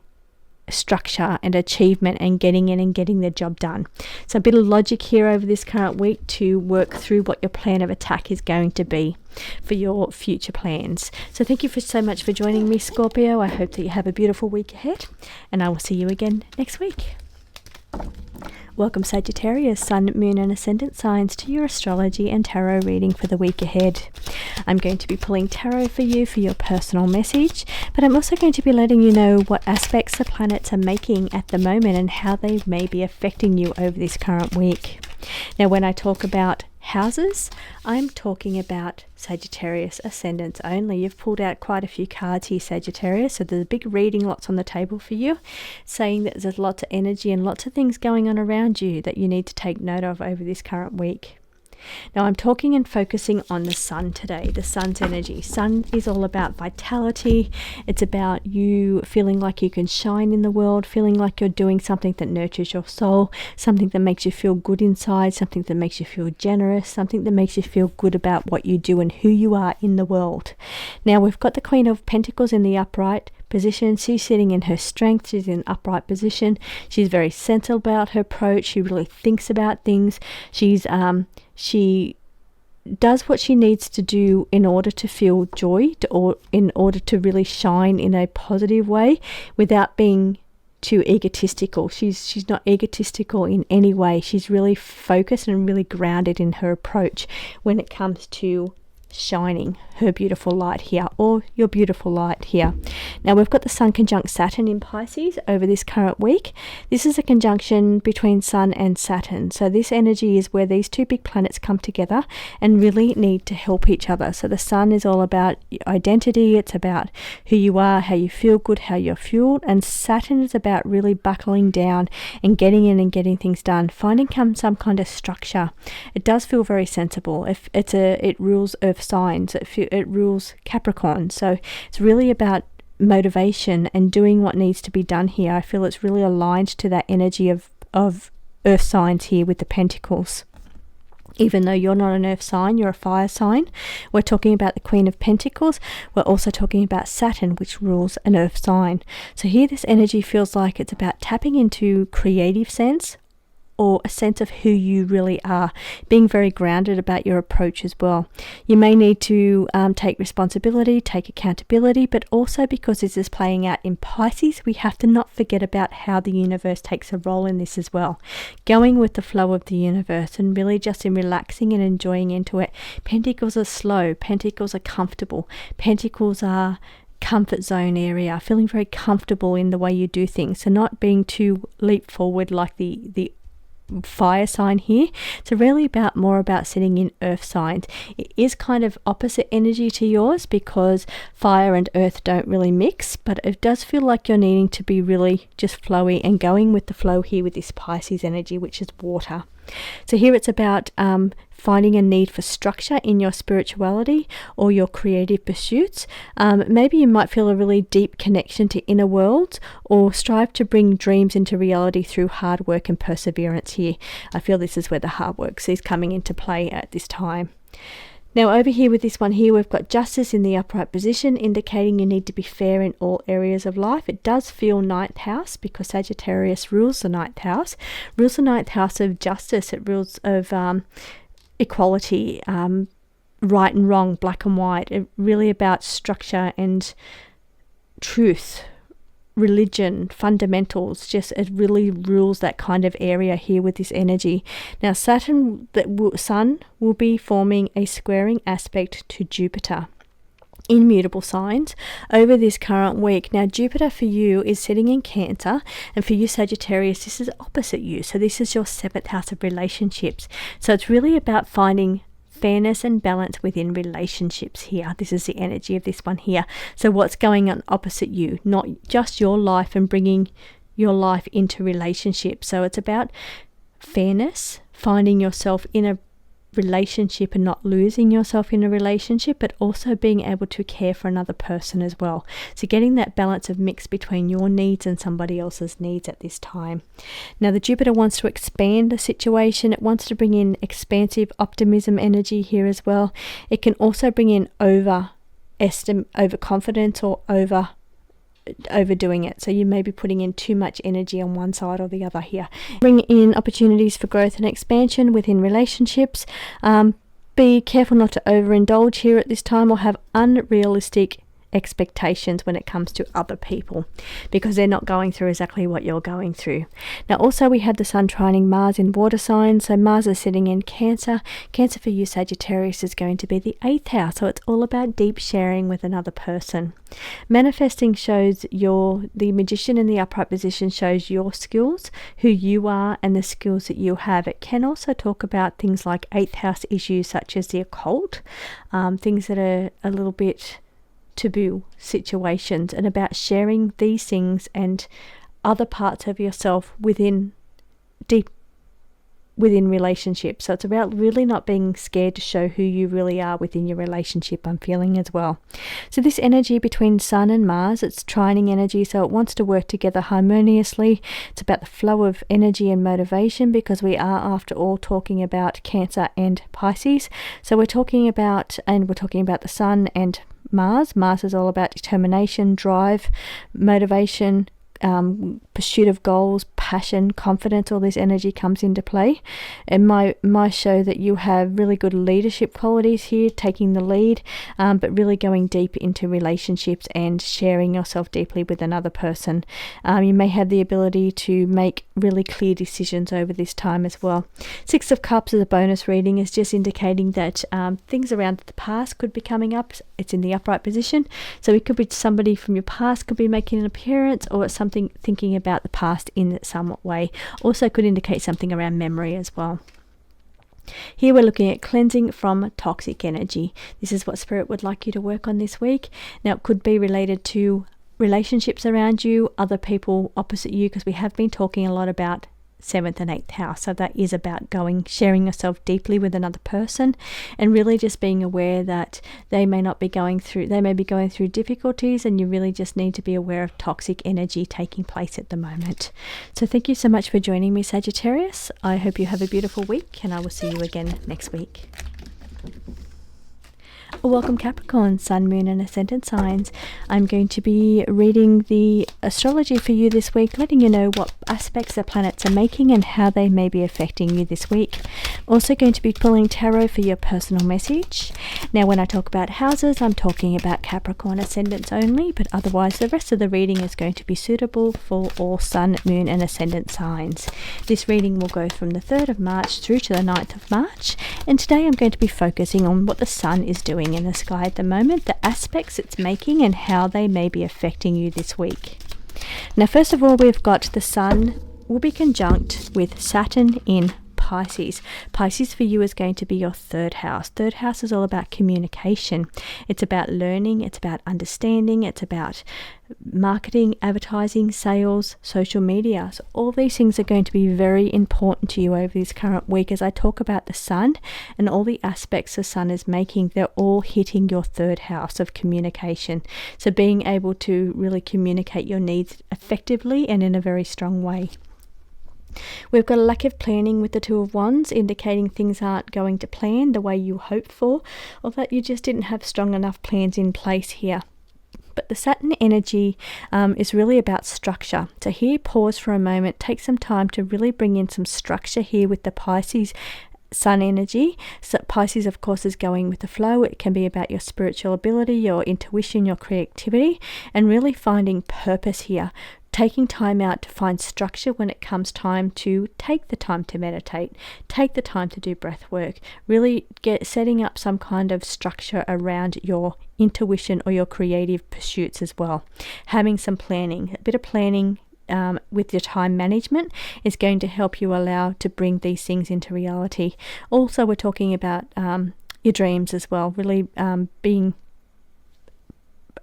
structure and achievement and getting in and getting the job done. So a bit of logic here over this current week to work through what your plan of attack is going to be for your future plans. So thank you so much for joining me, Scorpio. I hope that you have a beautiful week ahead, and I will see you again next week. Welcome, Sagittarius, Sun, Moon and Ascendant signs, to your astrology and tarot reading for the week ahead. I'm going to be pulling tarot for you for your personal message, but I'm also going to be letting you know what aspects the planets are making at the moment and how they may be affecting you over this current week. Now, when I talk about houses, I'm talking about Sagittarius ascendants only. You've pulled out quite a few cards here, Sagittarius, so there's a big reading, lots on the table for you, saying that there's lots of energy and lots of things going on around you that you need to take note of over this current week. Now I'm talking and focusing on the Sun today, the Sun's energy. Sun is all about vitality. It's about you feeling like you can shine in the world, feeling like you're doing something that nurtures your soul, something that makes you feel good inside, something that makes you feel generous, something that makes you feel good about what you do and who you are in the world. Now we've got the Queen of Pentacles in the upright position. She's sitting in her strength. She's in upright position. She's very sensible about her approach. She really thinks about things. She does what she needs to do in order to feel joy, or in order to really shine in a positive way without being too egotistical. She's not egotistical in any way. She's really focused and really grounded in her approach when it comes to shining her beautiful light here, or your beautiful light here. Now we've got the Sun conjunct Saturn in Pisces over this current week. This is a conjunction between Sun and Saturn. So this energy is where these two big planets come together and really need to help each other. So the Sun is all about identity. It's about who you are, how you feel good, how you're fueled. And Saturn is about really buckling down and getting in and getting things done, finding some kind of structure. It does feel very sensible. If it rules Earth signs, it rules Capricorn, so it's really about motivation and doing what needs to be done here. I feel it's really aligned to that energy of Earth signs here with the Pentacles. Even though you're not an earth sign, you're a fire sign. We're talking about the Queen of Pentacles. We're also talking about Saturn, which rules an earth sign. So here this energy feels like it's about tapping into creative sense, or a sense of who you really are, being very grounded about your approach as well. You may need to take responsibility, take accountability, but also because this is playing out in Pisces, we have to not forget about how the universe takes a role in this as well. Going with the flow of the universe and really just in relaxing and enjoying into it. Pentacles are slow, Pentacles are comfortable, Pentacles are comfort zone area, feeling very comfortable in the way you do things. So not being too leap forward like the fire sign here. It's really more about sitting in earth signs. It is kind of opposite energy to yours because fire and earth don't really mix, but it does feel like you're needing to be really just flowy and going with the flow here with this Pisces energy, which is water. So here it's about finding a need for structure in your spirituality or your creative pursuits. Maybe you might feel a really deep connection to inner worlds, or strive to bring dreams into reality through hard work and perseverance here. I feel this is where the hard work is coming into play at this time. Now over here with this one here, we've got justice in the upright position, indicating you need to be fair in all areas of life. It does feel ninth house because Sagittarius rules the ninth house. Rules the ninth house of justice. It rules of equality, right and wrong, black and white. It really about structure and truth, religion, fundamentals. Just it really rules that kind of area here with this energy. Now Sun will be forming a squaring aspect to Jupiter in mutable signs over this current week. Now Jupiter for you is sitting in Cancer, and for you Sagittarius, this is opposite you. So this is your 7th house of relationships. So it's really about finding fairness and balance within relationships here. This is the energy of this one here. So what's going on opposite you, not just your life and bringing your life into relationships. So it's about fairness, finding yourself in a relationship and not losing yourself in a relationship, but also being able to care for another person as well. So getting that balance of mix between your needs and somebody else's needs at this time. Now the Jupiter wants to expand the situation. It wants to bring in expansive optimism energy here as well. It can also bring in overconfidence or overdoing it. So you may be putting in too much energy on one side or the other here. Bring in opportunities for growth and expansion within relationships. Be careful not to overindulge here at this time or have unrealistic expectations when it comes to other people, because they're not going through exactly what you're going through. Now also we have the Sun trining Mars in water signs. So Mars is sitting in Cancer. Cancer for you Sagittarius is going to be the 8th house. So it's all about deep sharing with another person. Manifesting shows the Magician in the upright position shows your skills, who you are, and the skills that you have. It can also talk about things like 8th house issues such as the occult, things that are a little bit taboo situations, and about sharing these things and other parts of yourself within relationships. So it's about really not being scared to show who you really are within your relationship, I'm feeling as well. So this energy between Sun and Mars, it's trining energy, so it wants to work together harmoniously. It's about the flow of energy and motivation, because we are after all talking about Cancer and Pisces. So we're talking about the Sun and Mars. Mars is all about determination, drive, motivation, pursuit of goals, passion, confidence. All this energy comes into play. It might show that you have really good leadership qualities here, taking the lead, but really going deep into relationships and sharing yourself deeply with another person. You may have the ability to make really clear decisions over this time as well. 6 of Cups as a bonus reading is just indicating that things around the past could be coming up. It's in the upright position, so it could be somebody from your past could be making an appearance, or it's something thinking about the past in some way. Also could indicate something around memory as well. Here we're looking at cleansing from toxic energy. This is what Spirit would like you to work on this week. Now it could be related to relationships around you, other people opposite you, because we have been talking a lot about 7th and 8th house. So that is about sharing yourself deeply with another person, and really just being aware that they may be going through difficulties, and you really just need to be aware of toxic energy taking place at the moment. So thank you so much for joining me, Sagittarius. I hope you have a beautiful week, and I will see you again next week. Welcome Capricorn, Sun, Moon and Ascendant signs. I'm going to be reading the astrology for you this week, letting you know what aspects the planets are making and how they may be affecting you this week. Also going to be pulling tarot for your personal message. Now when I talk about houses, I'm talking about Capricorn ascendants only, but otherwise the rest of the reading is going to be suitable for all Sun, Moon and Ascendant signs. This reading will go from the 3rd of March through to the 9th of March, and today I'm going to be focusing on what the Sun is doing in the sky at the moment, the aspects it's making and how they may be affecting you this week. Now first of all, we've got the Sun will be conjunct with Saturn in Pisces. Pisces for you is going to be your 3rd house. 3rd house is all about communication. It's about learning, it's about understanding, it's about marketing, advertising, sales, social media. So all these things are going to be very important to you over this current week. As I talk about the Sun and all the aspects the Sun is making, they're all hitting your 3rd house of communication. So being able to really communicate your needs effectively and in a very strong way. We've got a lack of planning with the 2 of Wands, indicating things aren't going to plan the way you hoped for, or that you just didn't have strong enough plans in place here. But the Saturn energy is really about structure. So here, pause for a moment, take some time to really bring in some structure here with the Pisces Sun energy. So Pisces, of course, is going with the flow. It can be about your spiritual ability, your intuition, your creativity, and really finding purpose here. Taking time out to find structure when it comes time to take the time to meditate, take the time to do breath work, really setting up some kind of structure around your intuition or your creative pursuits as well. Having some planning, a bit of planning with your time management is going to help you allow to bring these things into reality. Also, we're talking about your dreams as well, really being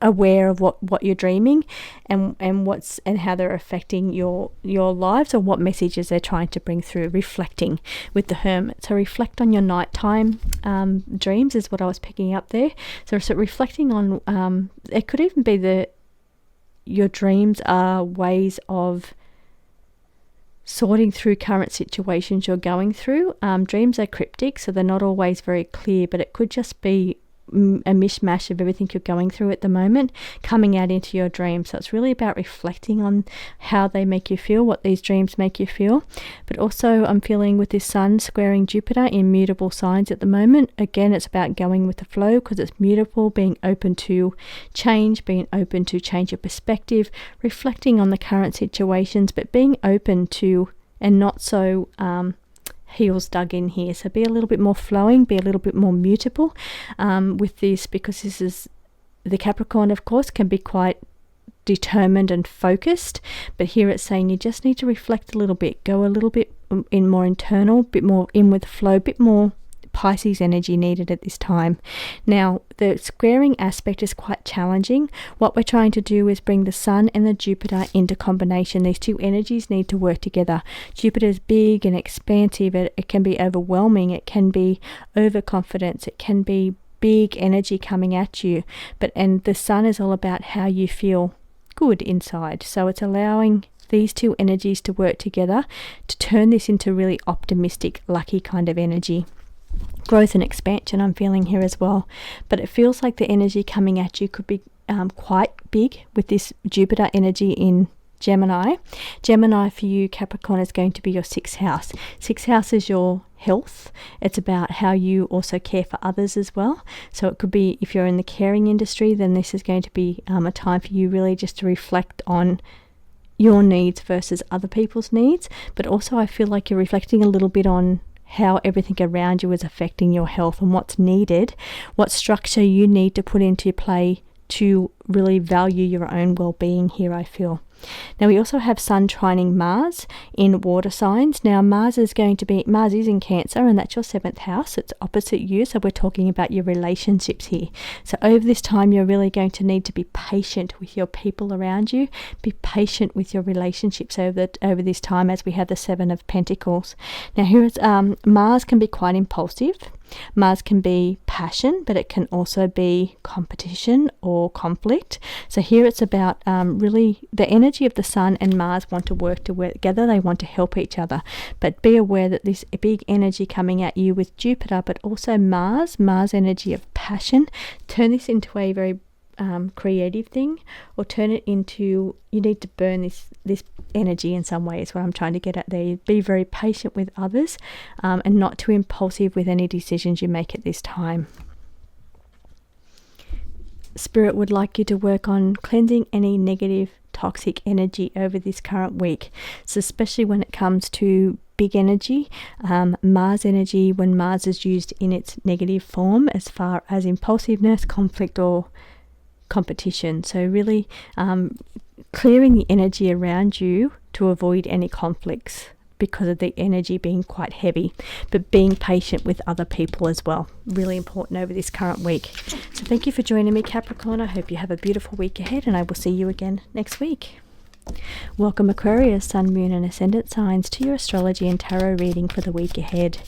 aware of what you're dreaming and how they're affecting your lives, or what messages they're trying to bring through. Reflecting with the Hermit, so reflect on your nighttime dreams is what I was picking up there. So reflecting on it could even be your dreams are ways of sorting through current situations you're going through. Dreams are cryptic, so they're not always very clear, but it could just be a mishmash of everything you're going through at the moment coming out into your dreams. So it's really about reflecting on how they make you feel, what these dreams make you feel. But also I'm feeling with this Sun squaring Jupiter in mutable signs at the moment. Again, it's about going with the flow because it's mutable, being open to change, being open to change your perspective, reflecting on the current situations, but being open to and not so heels dug in here. So be a little bit more flowing, be a little bit more mutable with this, because this is the Capricorn, of course, can be quite determined and focused, but here it's saying you just need to reflect a little bit, go a little bit in more internal, bit more in with the flow, bit more Pisces energy needed at this time. Now, the squaring aspect is quite challenging. What we're trying to do is bring the Sun and the Jupiter into combination. These two energies need to work together. Jupiter is big and expansive. It can be overwhelming. It can be overconfidence. It can be big energy coming at you. And the Sun is all about how you feel good inside. So it's allowing these two energies to work together to turn this into really optimistic, lucky kind of energy. Growth and expansion I'm feeling here as well, but it feels like the energy coming at you could be quite big with this Jupiter energy in Gemini. Gemini for you, Capricorn, is going to be your 6th house. 6th house is your health. It's about how you also care for others as well. So it could be, if you're in the caring industry, then this is going to be a time for you really just to reflect on your needs versus other people's needs. But also I feel like you're reflecting a little bit on how everything around you is affecting your health and what's needed, what structure you need to put into play to really value your own well-being here, I feel. Now we also have Sun trining Mars in water signs. Now Mars is in Cancer, and that's your 7th house. It's opposite you, so we're talking about your relationships here. So over this time, you're really going to need to be patient with your people around you. Be patient with your relationships over this time, as we have the 7 of Pentacles. Now here is Mars can be quite impulsive. Mars can be passion, but it can also be competition or conflict. So here it's about really the energy of the Sun and Mars want to work together. They want to help each other. But be aware that this big energy coming at you with Jupiter, but also Mars energy of passion, turn this into a very creative thing, or turn it into, you need to burn this energy in some way, is what I'm trying to get at there. Be very patient with others, and not too impulsive with any decisions you make at this time. Spirit would like you to work on cleansing any negative toxic energy over this current week. So especially when it comes to big energy, Mars energy, when Mars is used in its negative form, as far as impulsiveness, conflict, or competition. So really clearing the energy around you to avoid any conflicts because of the energy being quite heavy, but being patient with other people as well. Really important over this current week. So thank you for joining me, Capricorn. I hope you have a beautiful week ahead, and I will see you again next week. Welcome, Aquarius, Sun, Moon and Ascendant signs, to your astrology and tarot reading for the week ahead.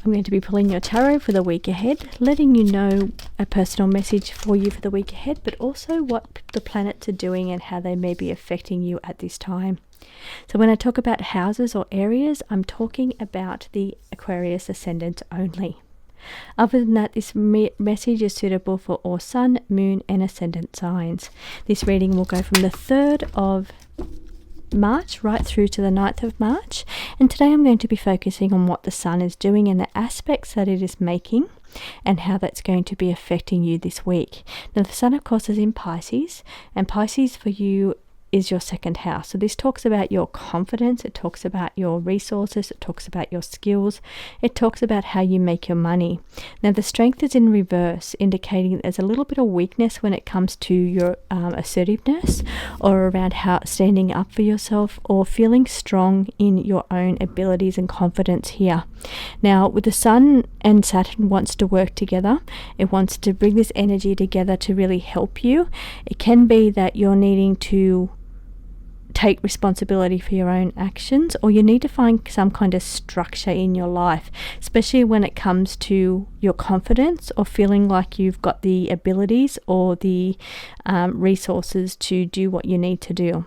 I'm going to be pulling your tarot for the week ahead, letting you know a personal message for you for the week ahead, but also what the planets are doing and how they may be affecting you at this time. So when I talk about houses or areas, I'm talking about the Aquarius ascendant only. Other than that, this message is suitable for all Sun, Moon and Ascendant signs. This reading will go from the 3rd of March right through to the 9th of March, and today I'm going to be focusing on what the Sun is doing and the aspects that it is making and how that's going to be affecting you this week. Now the Sun, of course, is in Pisces, and Pisces for you is your 2nd house. So this talks about your confidence, it talks about your resources, it talks about your skills, it talks about how you make your money. Now the Strength is in reverse, indicating there's a little bit of weakness when it comes to your assertiveness, or around how standing up for yourself, or feeling strong in your own abilities and confidence here. Now with the Sun and Saturn wants to work together, it wants to bring this energy together to really help you. It can be that you're needing to take responsibility for your own actions, or you need to find some kind of structure in your life, especially when it comes to your confidence, or feeling like you've got the abilities or the resources to do what you need to do.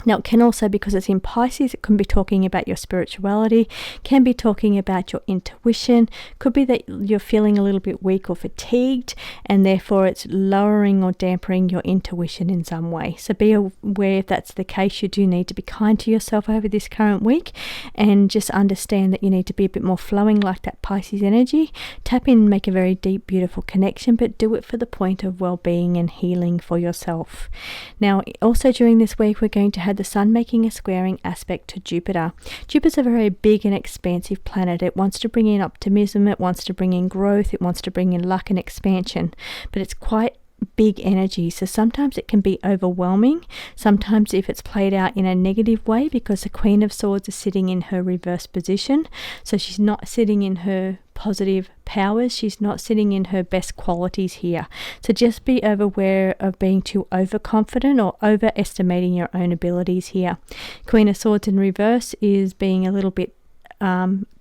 Now it can also, because it's in Pisces, it can be talking about your spirituality, can be talking about your intuition, could be that you're feeling a little bit weak or fatigued, and therefore it's lowering or dampening your intuition in some way. So be aware if that's the case. You do need to be kind to yourself over this current week, and just understand that you need to be a bit more flowing like that Pisces energy. Tap in, make a very deep, beautiful connection, but do it for the point of well-being and healing for yourself. Now also during this week, we're going to have the Sun making a squaring aspect to Jupiter. Jupiter's a very big and expansive planet. It wants to bring in optimism, it wants to bring in growth, it wants to bring in luck and expansion, but it's quite big energy, so sometimes it can be overwhelming. Sometimes if it's played out in a negative way, because the Queen of Swords is sitting in her reverse position, so she's not sitting in her positive powers, she's not sitting in her best qualities here. So just be aware of being too overconfident or overestimating your own abilities here. Queen of Swords in reverse is being a little bit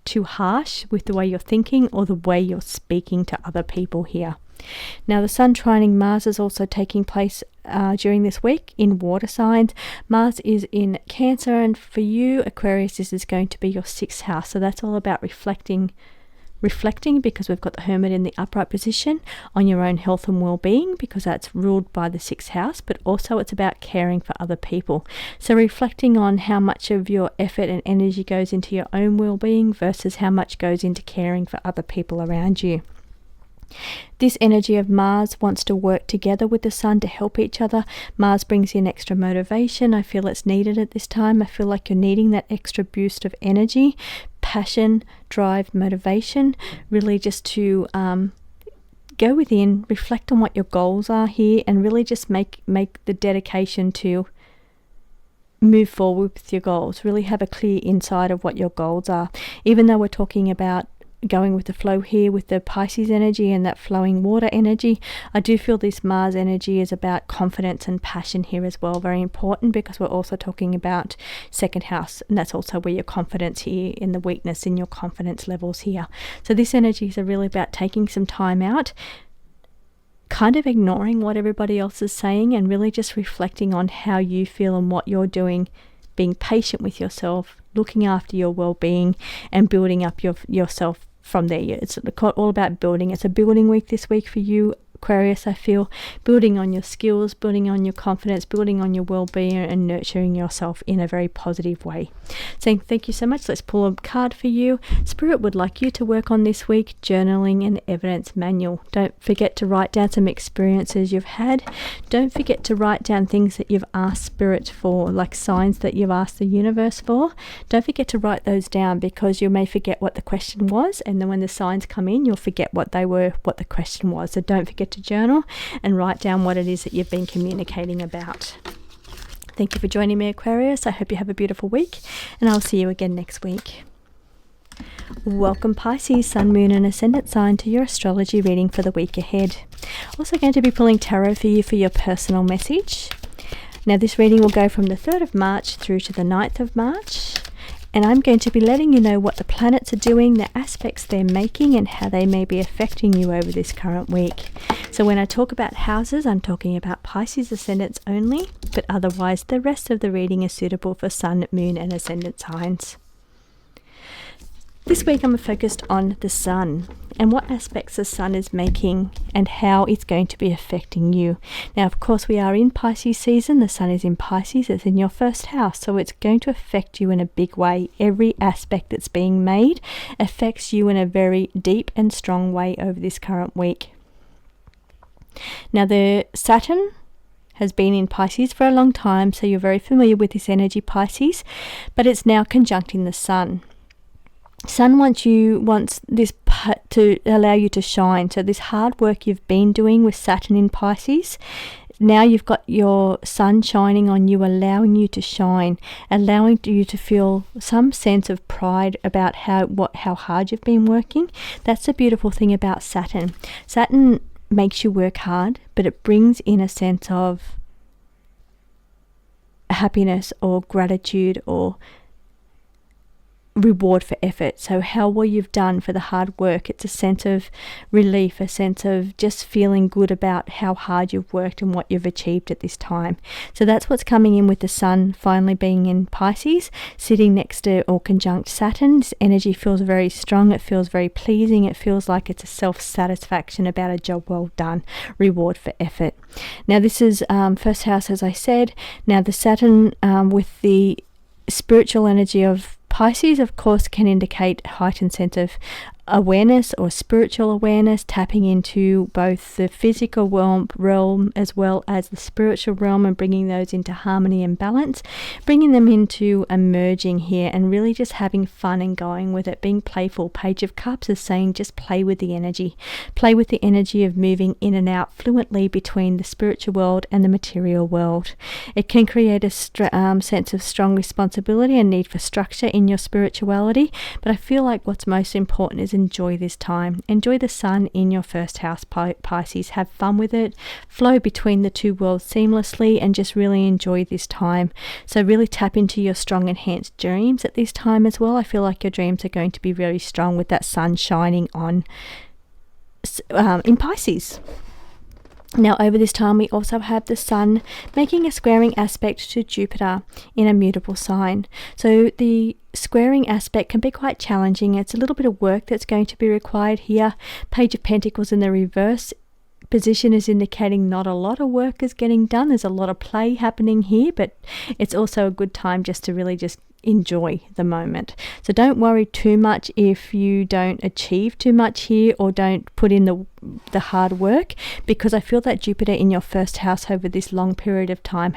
too harsh with the way you're thinking or the way you're speaking to other people here. Now the Sun trining Mars is also taking place during this week in water signs. Mars is in Cancer, and for you Aquarius, this is going to be your 6th house. So that's all about reflecting, because we've got the Hermit in the upright position, on your own health and well-being, because that's ruled by the 6th house, but also it's about caring for other people. So reflecting on how much of your effort and energy goes into your own well-being versus how much goes into caring for other people around you. This energy of Mars wants to work together with the Sun to help each other. Mars brings in extra motivation. I feel it's needed at this time. I feel like you're needing that extra boost of energy, passion, drive, motivation, really just to go within, reflect on what your goals are here, and really just make the dedication to move forward with your goals. Really have a clear insight of what your goals are. Even though we're talking about going with the flow here with the Pisces energy and that flowing water energy, I do feel this Mars energy is about confidence and passion here as well. Very important, because we're also talking about second house, and that's also where your confidence here, in the weakness in your confidence levels here. So this energy is really about taking some time out, kind of ignoring what everybody else is saying, and really just reflecting on how you feel and what you're doing, being patient with yourself, looking after your well-being, and building up yourself from there. It's all about building. It's a building week this week for you, Aquarius. I feel building on your skills, building on your confidence, building on your well-being, and nurturing yourself in a very positive way. Saying thank you so much. Let's pull a card for you. Spirit would like you to work on this week journaling and evidence manual. Don't forget to write down some experiences you've had. Don't forget to write down things that you've asked Spirit for, like signs that you've asked the universe for. Don't forget to write those down, because you may forget what the question was, and then when the signs come in, you'll forget what they were, what the question was. So don't forget to journal and write down what it is that you've been communicating about. Thank you for joining me, Aquarius. I hope you have a beautiful week, and I'll see you again next week. Welcome, Pisces, Sun, Moon and Ascendant sign, to your astrology reading for the week ahead. Also going to be pulling tarot for you for your personal message. Now this reading will go from the 3rd of March through to the 9th of March. And I'm going to be letting you know what the planets are doing, the aspects they're making, and how they may be affecting you over this current week. So when I talk about houses, I'm talking about Pisces ascendants only, but otherwise the rest of the reading is suitable for Sun, Moon and Ascendant signs. This week I'm focused on the Sun and what aspects the Sun is making and how it's going to be affecting you. Now, of course, we are in Pisces season. The Sun is in Pisces. It's in your first house, so it's going to affect you in a big way. Every aspect that's being made affects you in a very deep and strong way over this current week. Now, the Saturn has been in Pisces for a long time, so you're very familiar with this energy, Pisces, but it's now conjuncting the Sun. Sun wants this to allow you to shine. So this hard work you've been doing with Saturn in Pisces, now you've got your Sun shining on you, allowing you to shine, allowing you to feel some sense of pride about how hard you've been working. That's the beautiful thing about Saturn. Saturn makes you work hard, but it brings in a sense of happiness or gratitude or reward for effort. So how well you've done for the hard work, it's a sense of relief, a sense of just feeling good about how hard you've worked and what you've achieved at this time. So that's what's coming in with the Sun finally being in Pisces, sitting next to or conjunct Saturn. This energy feels very strong. It feels very pleasing. It feels like it's a self-satisfaction about a job well done, reward for effort. Now this is first house, as I said. Now the Saturn with the spiritual energy of Pisces, of course, can indicate heightened sense of awareness or spiritual awareness, tapping into both the physical realm as well as the spiritual realm and bringing those into harmony and balance, bringing them into a merging here and really just having fun and going with it, being playful. Page of Cups is saying just play with the energy of moving in and out fluently between the spiritual world and the material world. It can create a sense of strong responsibility and need for structure in your spirituality, but I feel like what's most important is enjoy this time. Enjoy the Sun in your first house, Pisces. Have fun with it. Flow between the two worlds seamlessly and just really enjoy this time. So really tap into your strong enhanced dreams at this time as well. I feel like your dreams are going to be very strong with that Sun shining on in Pisces. Now over this time we also have the Sun making a squaring aspect to Jupiter in a mutable sign. So the squaring aspect can be quite challenging. It's a little bit of work that's going to be required here. Page of Pentacles in the reverse position is indicating not a lot of work is getting done. There's a lot of play happening here, but it's also a good time just to really just enjoy the moment. So don't worry too much if you don't achieve too much here or don't put in the hard work, because I feel that Jupiter in your first house over this long period of time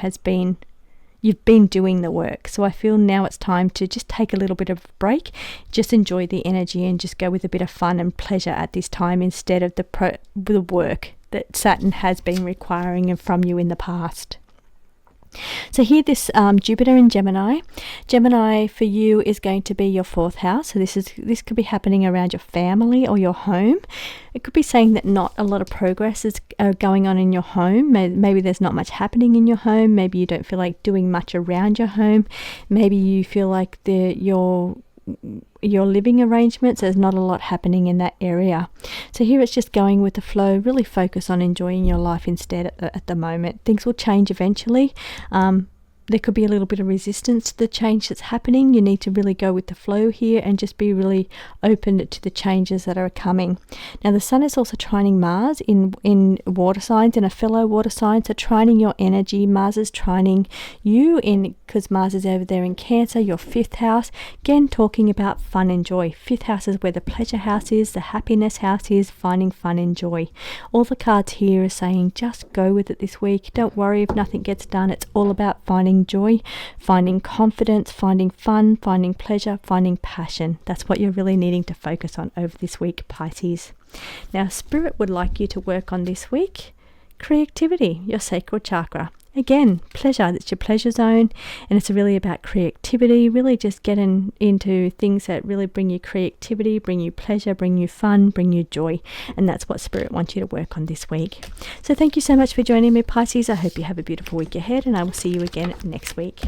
you've been doing the work. So I feel now it's time to just take a little bit of a break, just enjoy the energy and just go with a bit of fun and pleasure at this time instead of the work that Saturn has been requiring from you in the past. So here this Jupiter in Gemini. Gemini for you is going to be your 4th house. So this could be happening around your family or your home. It could be saying that not a lot of progress is going on in your home. Maybe there's not much happening in your home. Maybe you don't feel like doing much around your home. Maybe you feel like your living arrangements, there's not a lot happening in that area. So here it's just going with the flow. Really focus on enjoying your life instead at the moment. Things will change eventually. There could be a little bit of resistance to the change that's happening. You need to really go with the flow here and just be really open to the changes that are coming. Now the sun is also trining Mars in water signs, in a fellow water sign, so trining your energy. Mars is trining you because Mars is over there in Cancer, your 5th house. Again, talking about fun and joy. 5th house is where the pleasure house is, the happiness house is, finding fun and joy. All the cards here are saying just go with it this week. Don't worry if nothing gets done. It's all about finding joy, finding confidence, finding fun, finding pleasure, finding passion. That's what you're really needing to focus on over this week, Pisces. Now, Spirit would like you to work on this week creativity, your sacral chakra. Again, pleasure, that's your pleasure zone, and it's really about creativity, really just getting into things that really bring you creativity, bring you pleasure, bring you fun, bring you joy, and that's what Spirit wants you to work on this week. So thank you so much for joining me, Pisces. I hope you have a beautiful week ahead, and I will see you again next week.